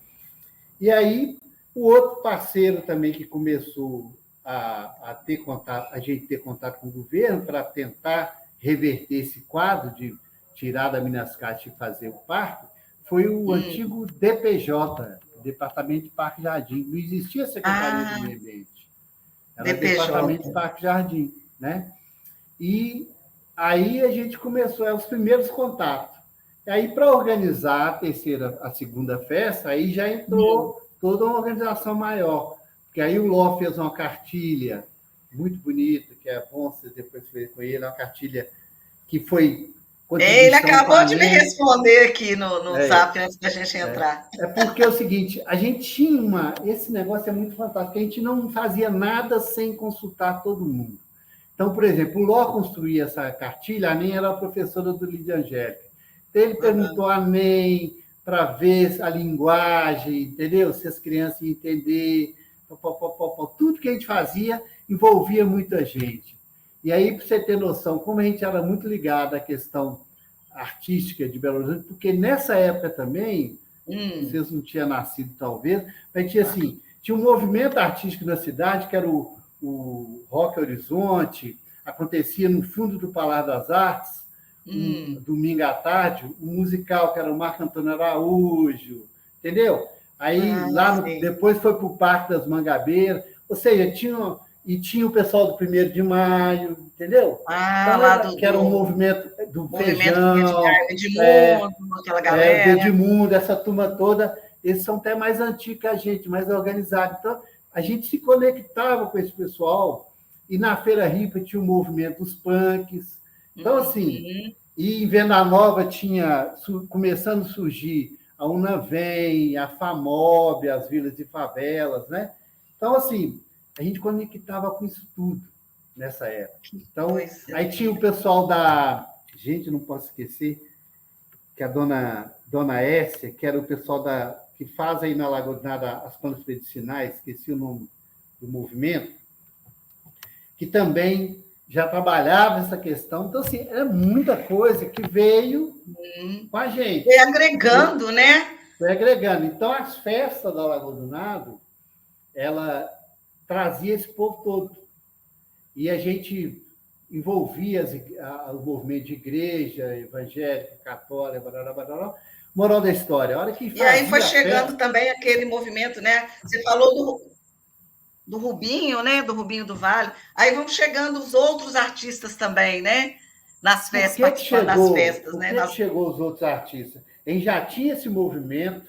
E aí, o outro parceiro também que começou a ter contato, a gente ter contato com o governo para tentar reverter esse quadro de tirar da Minas Caixa e fazer o parque, foi o antigo DPJ, Departamento de Parque e Jardim. Não existia Secretaria do Meio Ambiente. Era o Departamento de Parque e Jardim, né? E aí a gente começou os primeiros contatos. E aí, para organizar a segunda festa, aí já entrou toda uma organização maior. Porque aí o Ló fez uma cartilha muito bonita, que é bom você depois ver com ele, uma cartilha que foi... Ele acabou de me responder aqui no Zap antes da gente entrar. É porque é o seguinte, a gente tinha esse negócio é muito fantástico, a gente não fazia nada sem consultar todo mundo. Então, por exemplo, o Ló construía essa cartilha, a NEM era a professora do Lídia Angélica. Então, ele perguntou a NEM para ver a linguagem, entendeu? Se as crianças iam entender, tudo que a gente fazia envolvia muita gente. E aí, para você ter noção, como a gente era muito ligado à questão artística de Belo Horizonte, porque nessa época também, vocês não tinham nascido talvez, mas tinha um movimento artístico na cidade, que era o Rock Horizonte, acontecia no fundo do Palácio das Artes, domingo à tarde, um musical que era o Marco Antônio Araújo, entendeu? Aí, depois foi para o Parque das Mangabeiras, ou seja, tinha o pessoal do 1º de Maio, entendeu? Então, que era um movimento do Feijão, Edmundo, aquela galera. Edmundo, essa turma toda, eles são até mais antigos que a gente, mais organizados. Então, a gente se conectava com esse pessoal, e na Feira Ripa tinha o movimento dos punks. Então, assim, e em Venda Nova tinha, começando a surgir a Unavem, a FAMOB, as vilas de favelas, né? Então, assim, a gente conectava com isso tudo nessa época. Então, aí tinha o pessoal da... Gente, não posso esquecer que a dona Essia, que era o pessoal que faz aí na Lagoa do Nada as plantas medicinais, esqueci o nome do movimento, que também já trabalhava essa questão. Então, assim, é muita coisa que veio com a gente. E agregando, né? Foi agregando. Então, as festas da Lagoa do Nado, ela trazia esse povo todo. E a gente envolvia o movimento de igreja, evangélica, católica, barará. Moral da história, a hora que e aí foi chegando também aquele movimento, né? Você falou do Rubinho, né? Do Rubinho do Vale. Aí vão chegando os outros artistas também, né? Nas festas, participando das festas, né? Por que chegou os outros artistas? A gente já tinha esse movimento,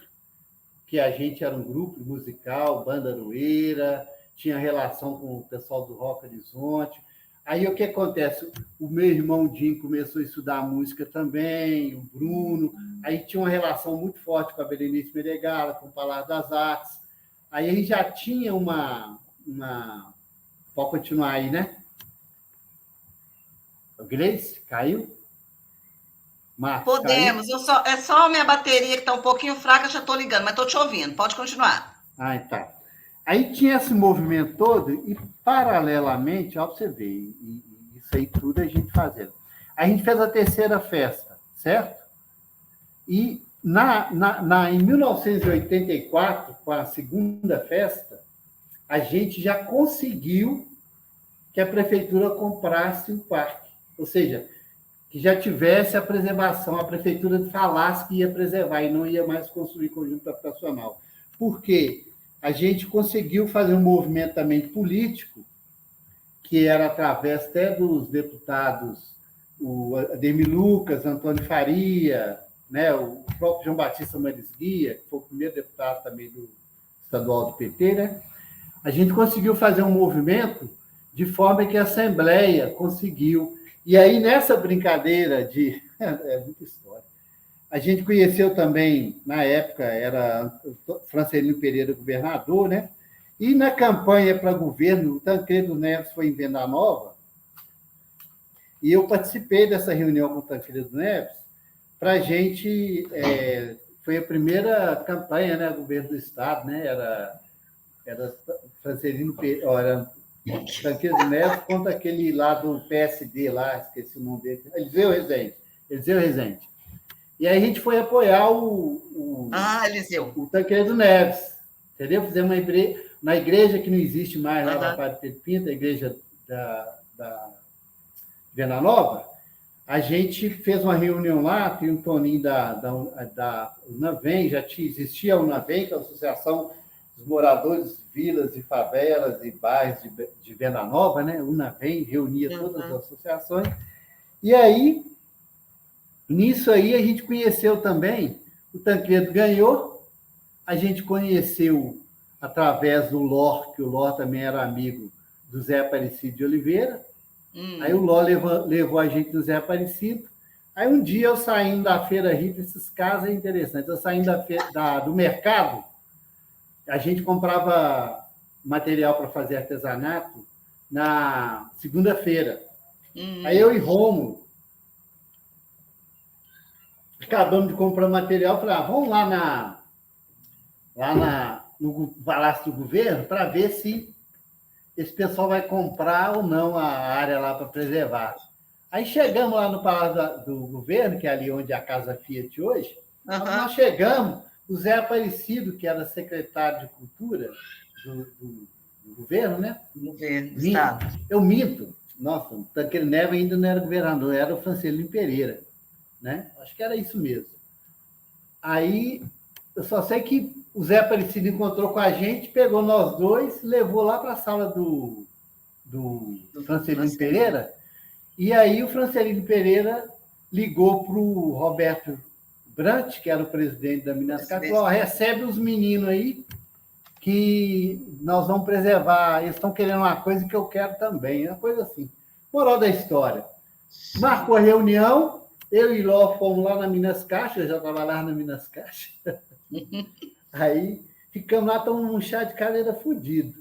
que a gente era um grupo musical, banda Aroeira, tinha relação com o pessoal do Rock Horizonte. Aí o que acontece? O meu irmão Dinho começou a estudar música também, o Bruno. Aí tinha uma relação muito forte com a Berenice Meregala, com o Palácio das Artes. Aí a gente já tinha uma... Pode continuar aí, né? O Gleice, caiu? Marcos, Podemos. É só a minha bateria que está um pouquinho fraca, já estou ligando, mas estou te ouvindo. Pode continuar. Ah, tá. Aí tinha esse movimento todo e, paralelamente, ó, pra você ver, isso aí tudo a gente fazendo. A gente fez a terceira festa, certo? E em 1984, com a segunda festa, a gente já conseguiu que a prefeitura comprasse o parque. Ou seja, que já tivesse a preservação, a prefeitura falasse que ia preservar e não ia mais construir conjunto habitacional. Por quê? A gente conseguiu fazer um movimento também político, que era através até dos deputados, o Ademir Lucas, Antônio Faria, né, o próprio João Batista Marisguia, que foi o primeiro deputado também do estadual do PT, né? A gente conseguiu fazer um movimento de forma que a Assembleia conseguiu. E aí, nessa brincadeira de... É muita história. A gente conheceu também, na época, era Francelino Pereira governador, né? E na campanha para governo, o Tancredo Neves foi em Venda Nova, e eu participei dessa reunião com o Tancredo Neves, para a gente... foi a primeira campanha, né? Governo do Estado, né? Era Francelino Pereira... Tancredo Neves contra aquele lá do PSD, lá, esqueci o nome dele, Eliseu Rezende. E aí a gente foi apoiar Eliseu. o Tancredo Neves, entendeu? Fizemos na igreja que não existe mais, lá na Padre Pedro Pinto, a igreja da Venda Nova, a gente fez uma reunião lá, tem um Toninho da Unavem, já existia a Unavem, que é a Associação dos Moradores, Vilas e Favelas e Bairros de Venda Nova, né? Unavem, reunia todas as associações. E aí, nisso aí, a gente conheceu também, o Tancredo ganhou, a gente conheceu através do LOR, que o LOR também era amigo do Zé Aparecido de Oliveira. Aí o LOR levou a gente do Zé Aparecido. Aí um dia eu saindo da Feira Rica, esses casos é interessantes, eu saindo do mercado, a gente comprava material para fazer artesanato na segunda-feira. Aí eu e Rômulo acabamos de comprar material, falei, vamos lá no Palácio do Governo para ver se esse pessoal vai comprar ou não a área lá para preservar. Aí chegamos lá no Palácio do Governo, que é ali onde é a Casa Fiat hoje, nós chegamos, o Zé Aparecido, que era secretário de Cultura do governo, né? Governo, Estado. Eu minto. Nossa, o Tancredo Neves ainda não era governador, era o Francelino Pereira, né? Acho que era isso mesmo. Aí, eu só sei que o Zé Aparecido encontrou com a gente, pegou nós dois, levou lá para a sala do Francelino Pereira, e aí o Francelino Pereira ligou para o Roberto Brant, que era o presidente da Minas Capital, falou, recebe os meninos aí, que nós vamos preservar, eles estão querendo uma coisa que eu quero também, uma coisa assim. Moral da história. Marcou a reunião, eu e Ló fomos lá na Minas Caixa, eu já trabalhava na Minas Caixa. Aí ficamos lá, tomando um chá de cadeira fudido.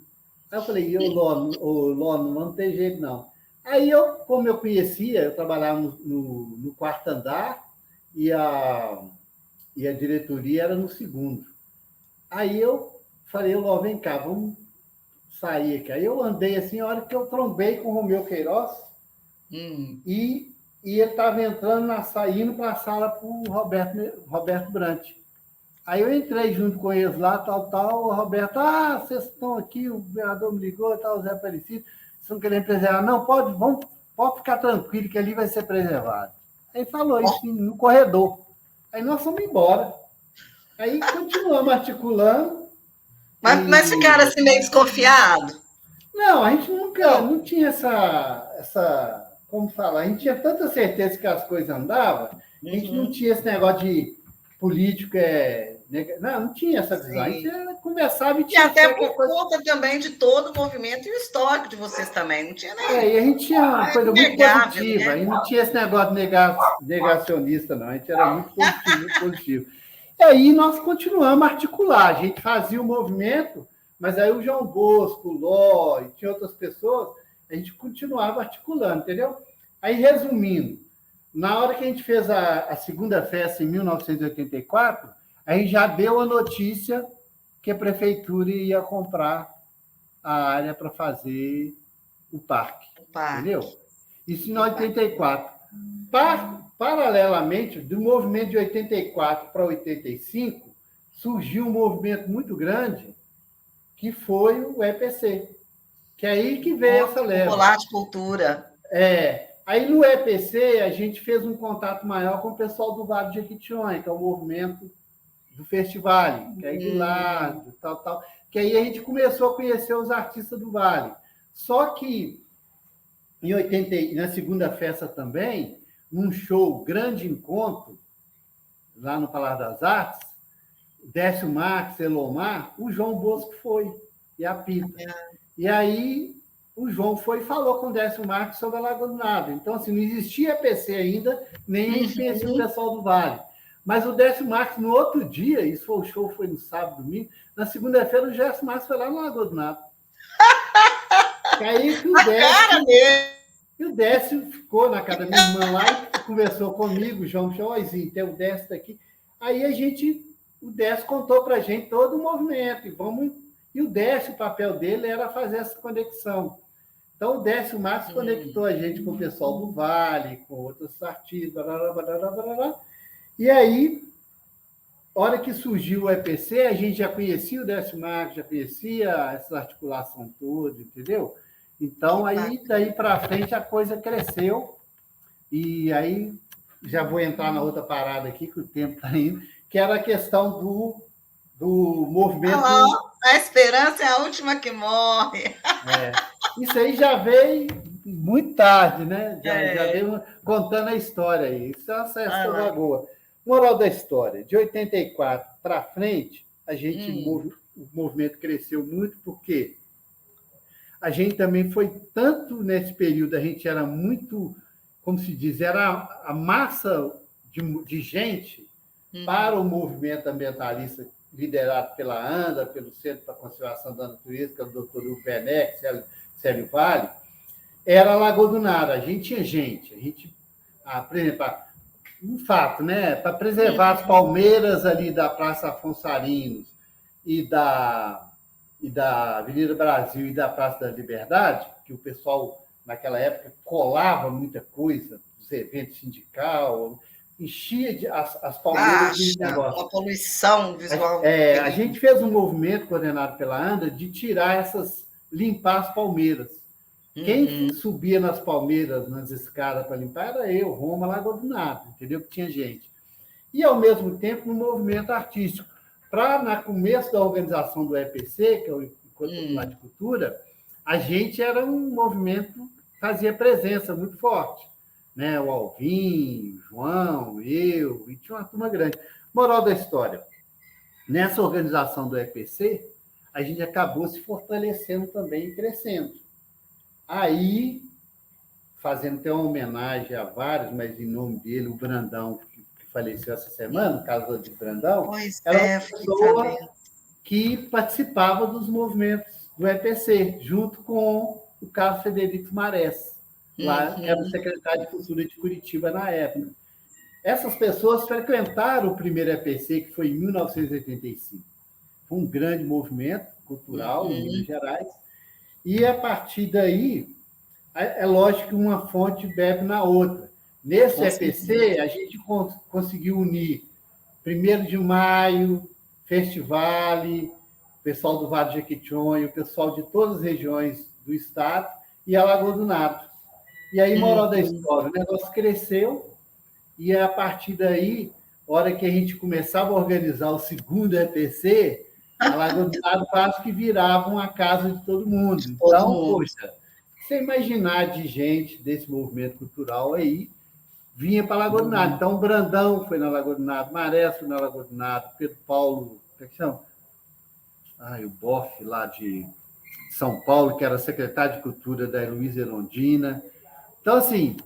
Aí eu falei, Ló, não tem jeito não. Aí como eu conhecia, eu trabalhava no quarto andar, e a diretoria era no segundo. Aí eu falei, Ló, vem cá, vamos sair aqui. Aí eu andei assim, a hora que eu trombei com o Romeu Queiroz, e ele estava saindo para a sala para o Roberto Brant. Aí eu entrei junto com eles lá, o Roberto, vocês estão aqui, o governador me ligou, o Zé Aparecido, vocês estão querendo preservar? Não, pode ficar tranquilo que ali vai ser preservado. Aí falou isso no corredor. Aí nós fomos embora. Aí continuamos articulando. Mas ficaram assim meio desconfiados? Não, a gente nunca não tinha essa. Como falar? A gente tinha tanta certeza que as coisas andavam, a gente não tinha esse negócio de político. Não tinha essa visão. A gente conversava e tinha. E até por conta também de todo o movimento e o histórico de vocês também, não tinha nem. E a gente tinha uma coisa muito positiva, né? E não tinha esse negócio negacionista, não. A gente era muito positivo, muito positivo. E aí nós continuamos a articular, a gente fazia o movimento, mas aí o João Bosco, o Ló, e tinha outras pessoas, a gente continuava articulando, entendeu? Aí, resumindo, na hora que a gente fez a segunda festa, em 1984, a gente já deu a notícia que a prefeitura ia comprar a área para fazer o parque. Entendeu? Isso em 84. Paralelamente, do movimento de 84 para 85, surgiu um movimento muito grande, que foi o EPC, que é aí que veio essa leva. Popular de Cultura. Aí no EPC a gente fez um contato maior com o pessoal do Vale do Jequitinhonha, que é o movimento do festival, que é do lado, tal, que aí a gente começou a conhecer os artistas do Vale. Só que na segunda festa também, num show Grande Encontro, lá no Palácio das Artes, Décio Marques, Elomar, o João Bosco foi, e a Pita. E aí o João foi e falou com o Décio Marques sobre a Lagoa do Nado. Então, assim, não existia EPC ainda, nem a gente conhecia o pessoal do Vale. Mas o Décio Marques, no outro dia, o show foi no sábado, domingo, na segunda-feira o Décio Marques foi lá na Lagoa do Nado. E aí que o Décio ficou na casa da minha irmã lá e conversou comigo, o João Joizinho, tem o Décio aqui. Aí o Décio contou para a gente todo o movimento. E o Décio, o papel dele era fazer essa conexão. Então, o Décio Marques conectou a gente com o pessoal do Vale, com outros artistas, blá. E aí, hora que surgiu o EPC, a gente já conhecia o Décio Marques, já conhecia essa articulação toda, entendeu? Então, aí, daí para frente, a coisa cresceu. E aí, já vou entrar na outra parada aqui, que o tempo está indo, que era a questão do movimento... A esperança é a última que morre. Isso aí já veio muito tarde, né? Já veio contando a história aí. Isso é uma festa lagoa. Moral da história, de 84 para frente, o movimento cresceu muito, porque a gente também foi tanto nesse período, a gente era muito, como se diz, era a massa de gente para o movimento ambientalista liderado pela ANDA, pelo Centro para a Conservação da Natureza, que é o doutor Hugo Werneck, Célio Vale, era a Lagoa do Nado. A gente tinha gente. Por exemplo, um fato, né? Para preservar as palmeiras ali da Praça Afonso Arinos e da Avenida Brasil e da Praça da Liberdade, que o pessoal, naquela época, colava muita coisa, os eventos sindical, enchia as palmeiras de negócio. Uma poluição visual. A gente fez um movimento coordenado pela ANDA de tirar limpar as palmeiras. Quem subia nas palmeiras, nas escadas para limpar, era eu, Roma, Lagoa do Nado, entendeu? Que tinha gente. E, ao mesmo tempo, no movimento artístico. No começo da organização do EPC, que é o Encontro Popular de Cultura, a gente era um movimento que fazia presença muito forte. Né? O Alvin, o João, eu, e tinha uma turma grande. Moral da história, nessa organização do EPC, a gente acabou se fortalecendo também e crescendo. Aí, fazendo até uma homenagem a vários, mas em nome dele, o Brandão, que faleceu essa semana, no caso de Brandão, era uma pessoa que participava dos movimentos do EPC, junto com o Carlos Federico Marés, lá, que era o secretário de Cultura de Curitiba na época. Essas pessoas frequentaram o primeiro EPC, que foi em 1985. Foi um grande movimento cultural em Minas Gerais. E, a partir daí, é lógico que uma fonte bebe na outra. Nesse EPC, a gente conseguiu unir 1º de Maio, Festival, o pessoal do Vale do Jequitinhonha, o pessoal de todas as regiões do estado e a Lagoa do Nado. E aí, moral da história, o negócio cresceu e, a partir daí, a hora que a gente começava a organizar o segundo EPC, a Lagoa do Nado quase que virava uma casa de todo mundo. Então, poxa, você imaginar de gente desse movimento cultural aí, vinha para a Lagoa do Nado. Então, o Brandão foi na Lagoa do Nado, Marés foi na Lagoa do Nado, Pedro Paulo, como é que chama? O Boff, lá de São Paulo, que era secretário de Cultura da Luísa Erondina. Então, assim,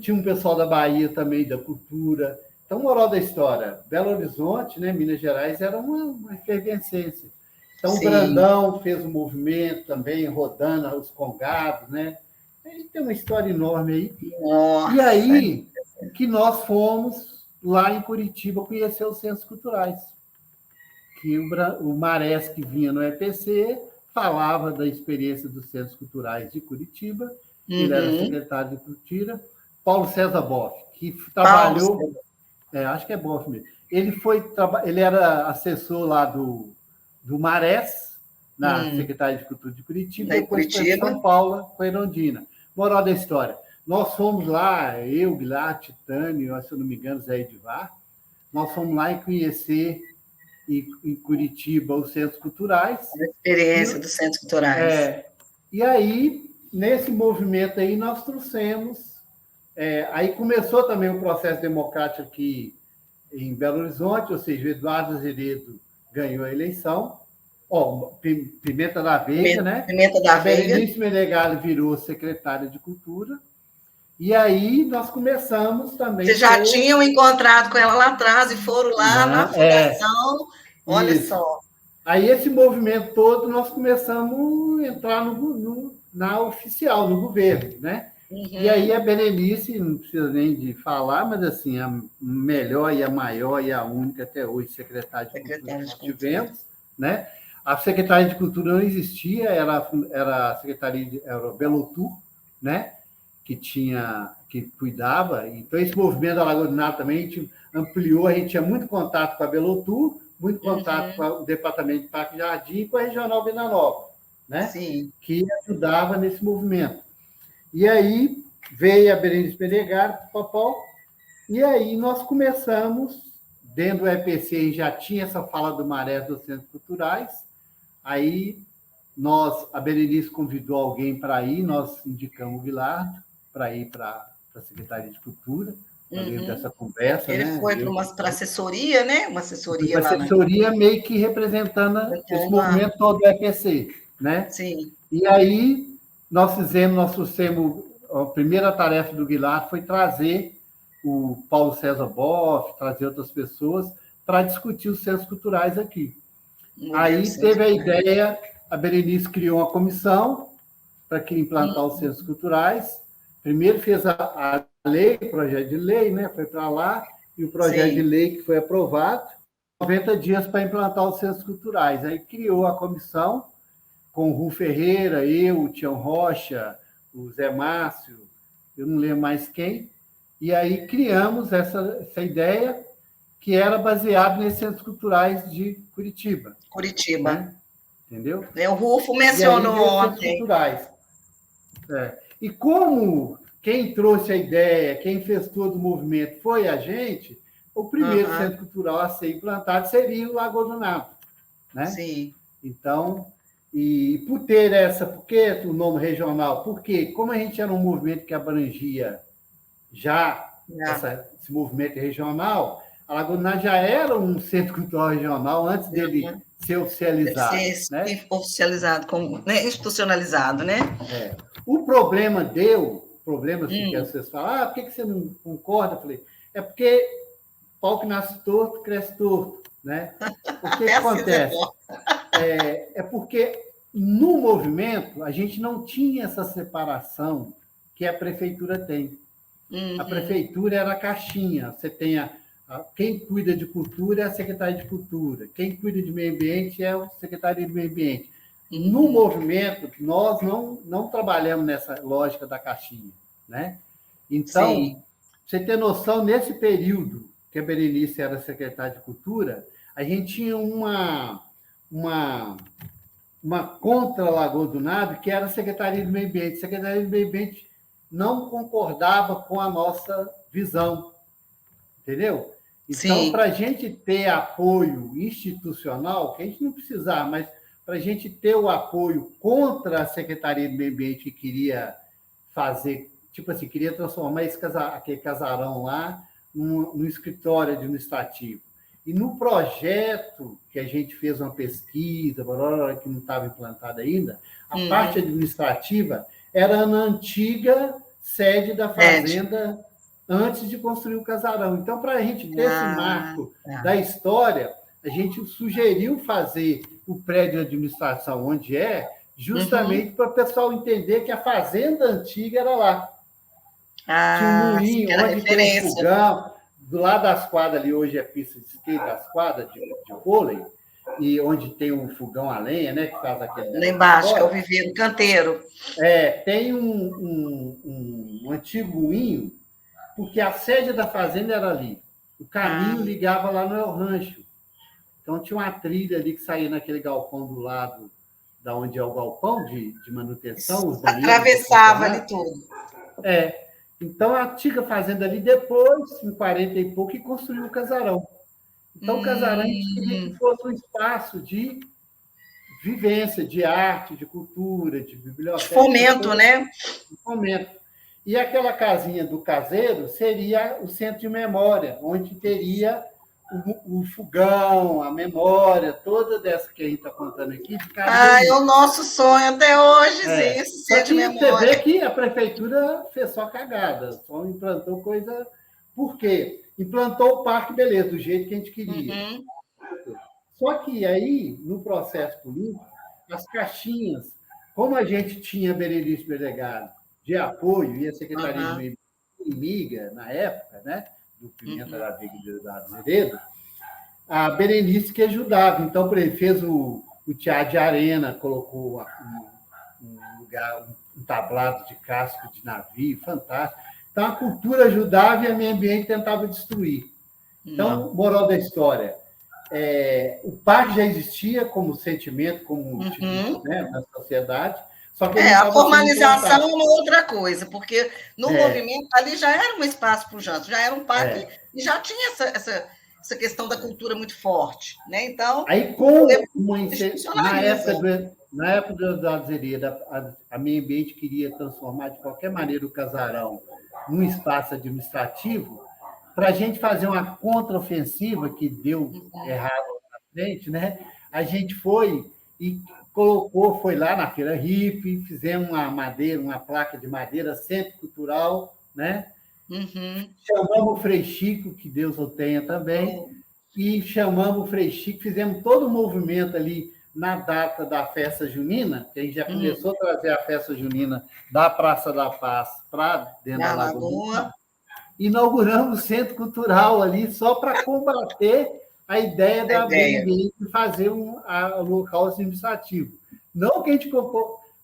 tinha um pessoal da Bahia também, da cultura. Então, moral da história, Belo Horizonte, né, Minas Gerais, era uma efervescência. Então, o Brandão fez um movimento também, rodando os congados, né? Ele tem uma história enorme aí. Nossa. E aí que nós fomos lá em Curitiba conhecer os centros culturais. Que o Marés, que vinha no EPC, falava da experiência dos centros culturais de Curitiba. Ele era secretário de Cultura. Paulo César Boff, que trabalhou... acho que é Boff mesmo. Ele era assessor lá do Marés, na Secretaria de Cultura de Curitiba, e depois foi para São Paulo, com a Erondina. Moral da história. Nós fomos lá, eu, Guilherme, Titânio, se eu não me engano, Zé Edivar, nós fomos lá e conhecer em Curitiba os centros culturais. A experiência dos centros culturais. E aí, nesse movimento aí, nós trouxemos... aí começou também o processo democrático aqui em Belo Horizonte, ou seja, o Eduardo Azeredo ganhou a eleição. Pimenta da Veiga, né? Pimenta da Veiga. Berenice Menegali virou secretária de Cultura. E aí nós começamos também... Vocês já tinham encontrado com ela lá atrás e foram lá na fundação. Olha só. Aí esse movimento todo, nós começamos a entrar na oficial, no governo, né? E aí a Berenice, não precisa nem de falar, mas assim, a melhor e a maior e a única até hoje secretária de Cultura que nós tivemos, né? A secretária de Cultura não existia, era a secretaria, era o Belotur, né? Que cuidava. Então, esse movimento da Lagoa do Nado também a gente ampliou, a gente tinha muito contato com a Belotur, muito contato com o Departamento de Parque e Jardim e com a Regional Venda Nova, né? Sim. Que ajudava nesse movimento. E aí veio a Berenice Menegali, e aí nós começamos, dentro do EPC já tinha essa fala do Marés dos Centros Culturais, aí a Berenice convidou alguém para ir, nós indicamos o Guilherme para ir para a Secretaria de Cultura, dentro dessa conversa. Ele foi para assessoria, né? Uma assessoria lá. Assessoria meio que representando esse movimento todo do EPC, né? Sim. E aí nós trouxemos, a primeira tarefa do Guilherme foi trazer o Paulo César Boff, trazer outras pessoas para discutir os centros culturais aqui. Aí teve a ideia, a Berenice criou uma comissão para implantar os centros culturais. Primeiro fez a lei, o projeto de lei, né? Foi para lá, e o projeto de lei que foi aprovado, 90 dias para implantar os centros culturais. Aí criou a comissão com o Ru Ferreira, eu, o Tião Rocha, o Zé Márcio, eu não lembro mais quem, e aí criamos essa ideia que era baseada nesses centros culturais de Curitiba. Né? Entendeu? O Rufo mencionou ontem. E como quem trouxe a ideia, quem fez todo o movimento foi a gente, o primeiro centro cultural a ser implantado seria o Lagoa do Nado. Né? Sim. Então, e por ter por que o nome regional? Porque como a gente era um movimento que abrangia esse movimento regional, a Lagoa do Nado já era um centro cultural regional antes dele ser oficializado. Oficializado, institucionalizado, né? O problema assim, que vocês falam, por que você não concorda? Eu falei, é porque pau que nasce torto, cresce torto. Né? O que acontece? É porque no movimento a gente não tinha essa separação que a prefeitura tem. A prefeitura era a caixinha. Você tem quem cuida de cultura é a Secretaria de Cultura, quem cuida de meio ambiente é a Secretaria de Meio Ambiente. No movimento, nós não trabalhamos nessa lógica da caixinha. Né? Então, você ter noção, nesse período que a Berenice era secretária de Cultura, a gente tinha uma contra a Lagoa do Nado, que era a Secretaria do Meio Ambiente. A Secretaria do Meio Ambiente não concordava com a nossa visão. Entendeu? Então, para a gente ter apoio institucional, que a gente não precisava, mas para a gente ter o apoio contra a Secretaria do Meio Ambiente que queria fazer, tipo assim, queria transformar aquele casarão lá num escritório administrativo. E no projeto que a gente fez uma pesquisa, que não estava implantada ainda, a parte administrativa era na antiga sede da fazenda antes de construir o casarão. Então, para a gente ter esse marco da história, a gente sugeriu fazer o prédio de administração onde justamente para o pessoal entender que a fazenda antiga era lá. Tinha um moinho, era onde tem um referência. fogão, do lado das quadras ali, hoje é pista de skate, das quadras de vôlei, e onde tem um fogão a lenha, né, que faz aquele Lá negócio embaixo, que é o fora. viveiro, o canteiro. Tem um antigo moinho, porque a sede da fazenda era ali. O caminho ligava lá no El Rancho. Então, tinha uma trilha ali que saía naquele galpão do lado, da onde é o galpão de manutenção, os banheiros. Atravessava ali tudo. Então, a antiga fazenda ali, depois, em 40 e pouco, que construiu o casarão. Então, o casarão a gente queria que fosse um espaço de vivência, de arte, de cultura, de biblioteca. De fomento, né? De fomento. E aquela casinha do caseiro seria o centro de memória, onde teria o fogão, a memória, toda dessa que a gente está contando aqui. É o nosso sonho até hoje, sim, esse centro de memória. Você vê que a prefeitura fez só cagada, só implantou coisa... Por quê? Implantou o parque, beleza, do jeito que a gente queria. Só que aí, no processo político, as caixinhas, como a gente tinha Berenice Delegado de apoio e a Secretaria de Meio inimiga, na época, né, do Pimenta da Veiga e da Azeredo, a Berenice que ajudava. Então, por exemplo, fez o teatro de arena, colocou um lugar, um tablado de casco de navio, fantástico. Então, a cultura ajudava e o meio ambiente tentava destruir. Então, moral da história, o parque já existia como sentimento, como tipo, né, na sociedade, só que a formalização é uma outra coisa, porque no movimento ali já era um espaço para o janto, já era um parque e já tinha essa questão da cultura muito forte, né? Então, aí com na época da azeria, a meio ambiente queria transformar de qualquer maneira o casarão num espaço administrativo para a gente fazer uma contraofensiva que deu errado na frente, né? A gente foi e foi lá na Feira Hippie, fizemos uma placa de madeira, Centro Cultural, né? Chamamos o Frei Chico, que Deus o tenha também, e chamamos o Frei Chico, fizemos todo o movimento ali na data da festa junina, que a gente já começou a trazer a festa junina da Praça da Paz para dentro da Lagoa. Inauguramos o Centro Cultural ali só para combater a ideia da BNB de fazer um local administrativo. Não que a gente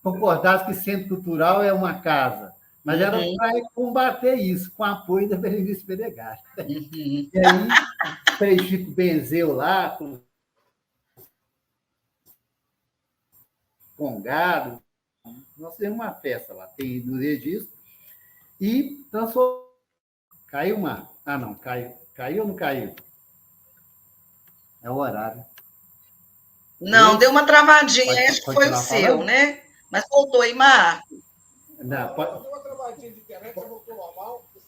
concordasse que Centro Cultural é uma casa, mas era para combater isso, com apoio da Berenice Pedregari. E aí, o Frei Chico benzeu lá, com gado. Nós fizemos uma festa lá, tem no registro, e transformou. Caiu uma. Ah, não, caiu. Caiu ou não caiu? É o horário. Não, deu uma travadinha, acho que foi o seu, falando? Né? Mas voltou aí, Marco. Não,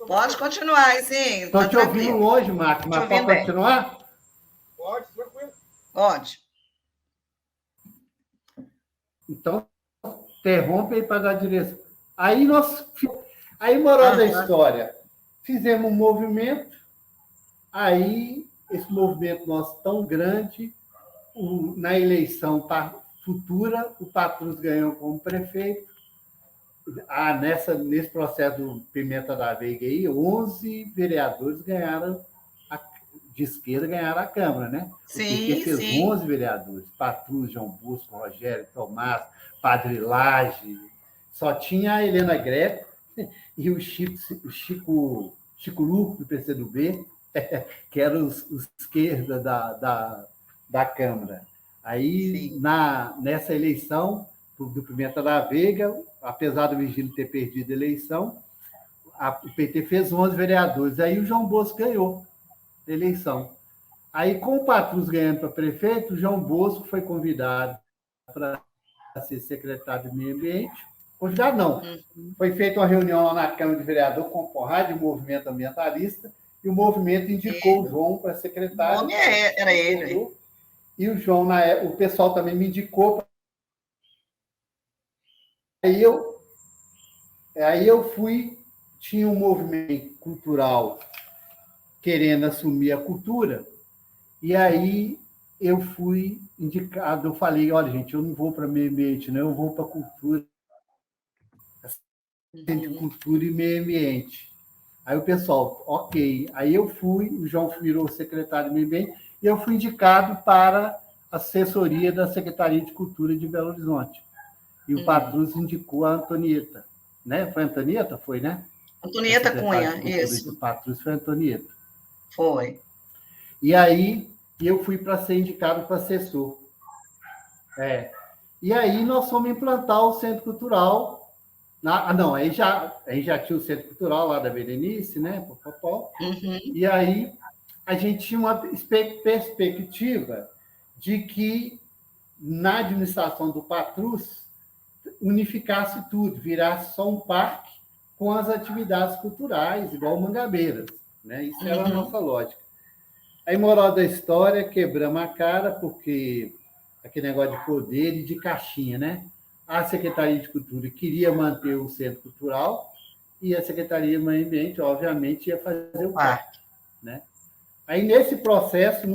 pode continuar aí, sim. Estou te ouvindo longe, Marco, mas pode continuar? Pode, tranquilo. Pode. Então, interrompe aí para dar direção. Aí, moral da história, fizemos um movimento, aí esse movimento nosso tão grande, na eleição futura, o Patrus ganhou como prefeito. Nesse processo do Pimenta da Veiga aí, 11 vereadores de esquerda ganharam a Câmara, né? Sim, o PT fez 11 vereadores, Patrus, João Bosco, Rogério, Tomás, Padre Lage, só tinha a Helena Greco e o Chico Luco, do PCdoB, que eram os esquerda da Câmara. Aí, nessa eleição do Pimenta da Veiga, apesar do Virgílio ter perdido a eleição, o PT fez 11 vereadores. Aí o João Bosco ganhou a eleição. Aí, com o Patrus ganhando para prefeito, o João Bosco foi convidado para ser secretário de Meio Ambiente. Convidado não. Foi feita uma reunião lá na Câmara de Vereador com o Conrad, o movimento ambientalista, e o movimento indicou o João para secretário. O nome era ele. E o João, o pessoal também me indicou. Aí eu fui, tinha um movimento cultural querendo assumir a cultura, e aí eu fui indicado, eu falei, olha, gente, eu não vou para meio ambiente, não, eu vou para cultura, de cultura e meio ambiente. Aí o pessoal, ok. Aí eu fui, o João virou secretário de meio ambiente, e eu fui indicado para a assessoria da Secretaria de Cultura de Belo Horizonte. E o Patrus indicou a Antonieta, né? Foi a Antonieta? Foi, né? Antonieta Cunha, isso. O Patrus foi a Antonieta. Foi. E aí eu fui para ser indicado para assessor. E aí nós fomos implantar o Centro Cultural. Não, aí já tinha o Centro Cultural lá da Berenice, né? E aí a gente tinha uma perspectiva de que na administração do Patrus unificasse tudo, virasse só um parque com as atividades culturais, igual Mangabeiras, né? Isso era a nossa lógica. Aí, moral da história, quebramos a cara, porque aquele negócio de poder e de caixinha, né? A Secretaria de Cultura queria manter o Centro Cultural e a Secretaria de Meio Ambiente, obviamente, ia fazer o parque, né? Aí, nesse processo,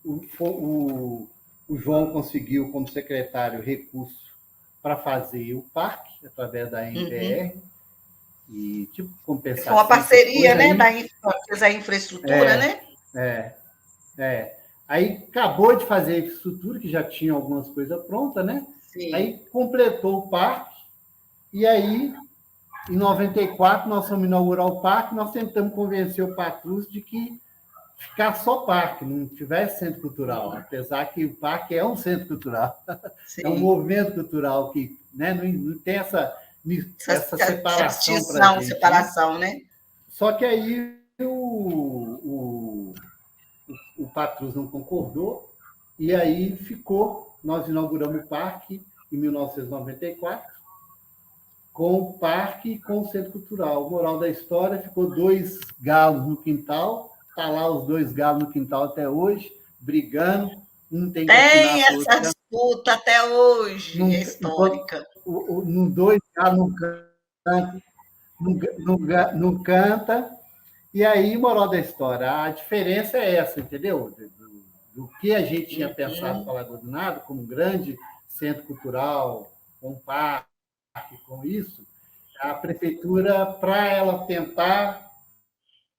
o João conseguiu, como secretário, recurso para fazer o parque, através da MPR, e tipo compensação. Foi uma parceria, né? Fez a infraestrutura, né? Aí acabou de fazer a infraestrutura, que já tinha algumas coisas prontas, né? Sim. Aí completou o parque, e aí, em 94, nós fomos inaugurar o parque, nós tentamos convencer o Patrus de que ficar só parque, não tivesse centro cultural, apesar que o parque é um centro cultural. Sim. É um movimento cultural que, né, não tem essa separação, né? Só que aí o Patrus não concordou, e aí nós inauguramos o parque em 1994, com o parque e com o centro cultural. Moral da história, ficou 2 galos no quintal, está lá os 2 galos no quintal até hoje, brigando, um tem que tem essa disputa até hoje, é histórica. No 2 galos não canta, e aí, moral da história, a diferença é essa, entendeu? Do que a gente tinha pensado para Lagoa do Nado, como um grande centro cultural, com um parque, com isso, a prefeitura, para ela tentar,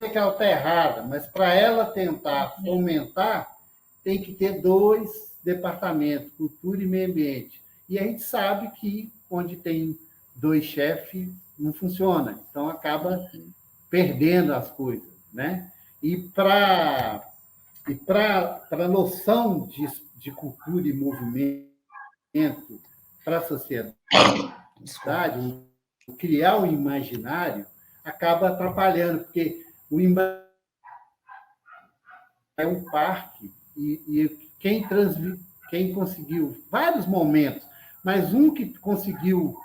não sei que ela está errada, mas para ela tentar fomentar, tem que ter 2 departamentos, cultura e meio ambiente. E a gente sabe que onde tem 2 chefes, não funciona. Então, acaba perdendo as coisas, né? E para a noção de cultura e movimento para a sociedade, criar o imaginário acaba atrapalhando, porque o é um parque e quem conseguiu vários momentos, mas um que conseguiu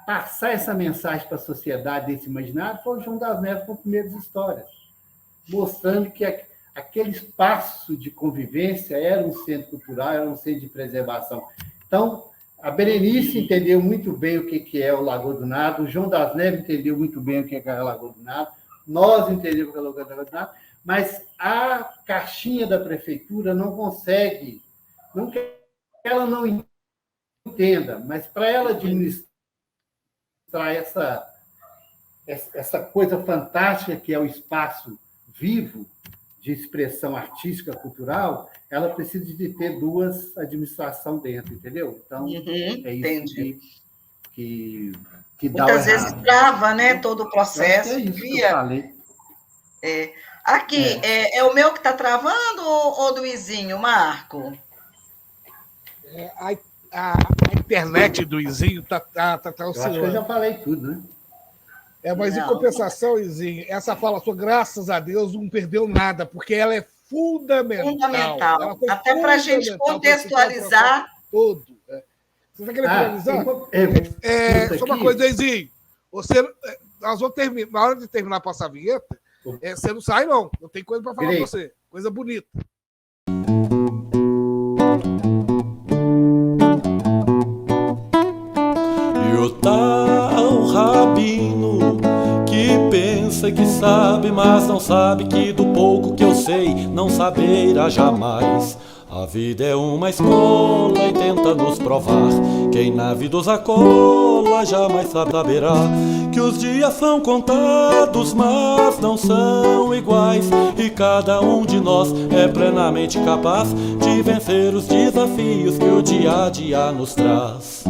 passar essa mensagem para a sociedade desse imaginário foi o João das Neves com Primeiras Histórias, mostrando que aquele espaço de convivência era um centro cultural, era um centro de preservação. Então, a Berenice entendeu muito bem o que é o Lagoa do Nado, o João das Neves entendeu muito bem o que é o Lagoa do Nado, nós entendemos o que é o Lagoa do Nado, mas a caixinha da prefeitura não consegue, não que ela não entenda, mas para ela administrar essa coisa fantástica que é o espaço vivo de expressão artística, cultural, ela precisa de ter 2 administrações dentro, entendeu? Então, é isso que dá muitas vezes trava, né, todo o processo. É isso que eu falei. Aqui, é o meu que está travando ou do Izinho, Marco? A internet do Izinho está eu acho que eu já falei tudo, né? Mas, em compensação, Izinho, essa fala sua, graças a Deus, não perdeu nada, porque ela é fundamental. Fundamental. Até para a gente contextualizar. Todo. Você está querendo finalizar? Só uma coisa, Izinho. Nós vamos terminar, na hora de terminar a passar a vinheta, você não sai, não. Eu tenho coisa para falar para você. Coisa bonita. E o tal rabino que pensa que sabe, mas não sabe que do pouco que eu sei, não saberá jamais A vida é uma escola e tenta nos provar. Quem na vida os acola jamais saberá que os dias são contados, mas não são iguais. E cada um de nós é plenamente capaz de vencer os desafios que o dia a dia nos traz.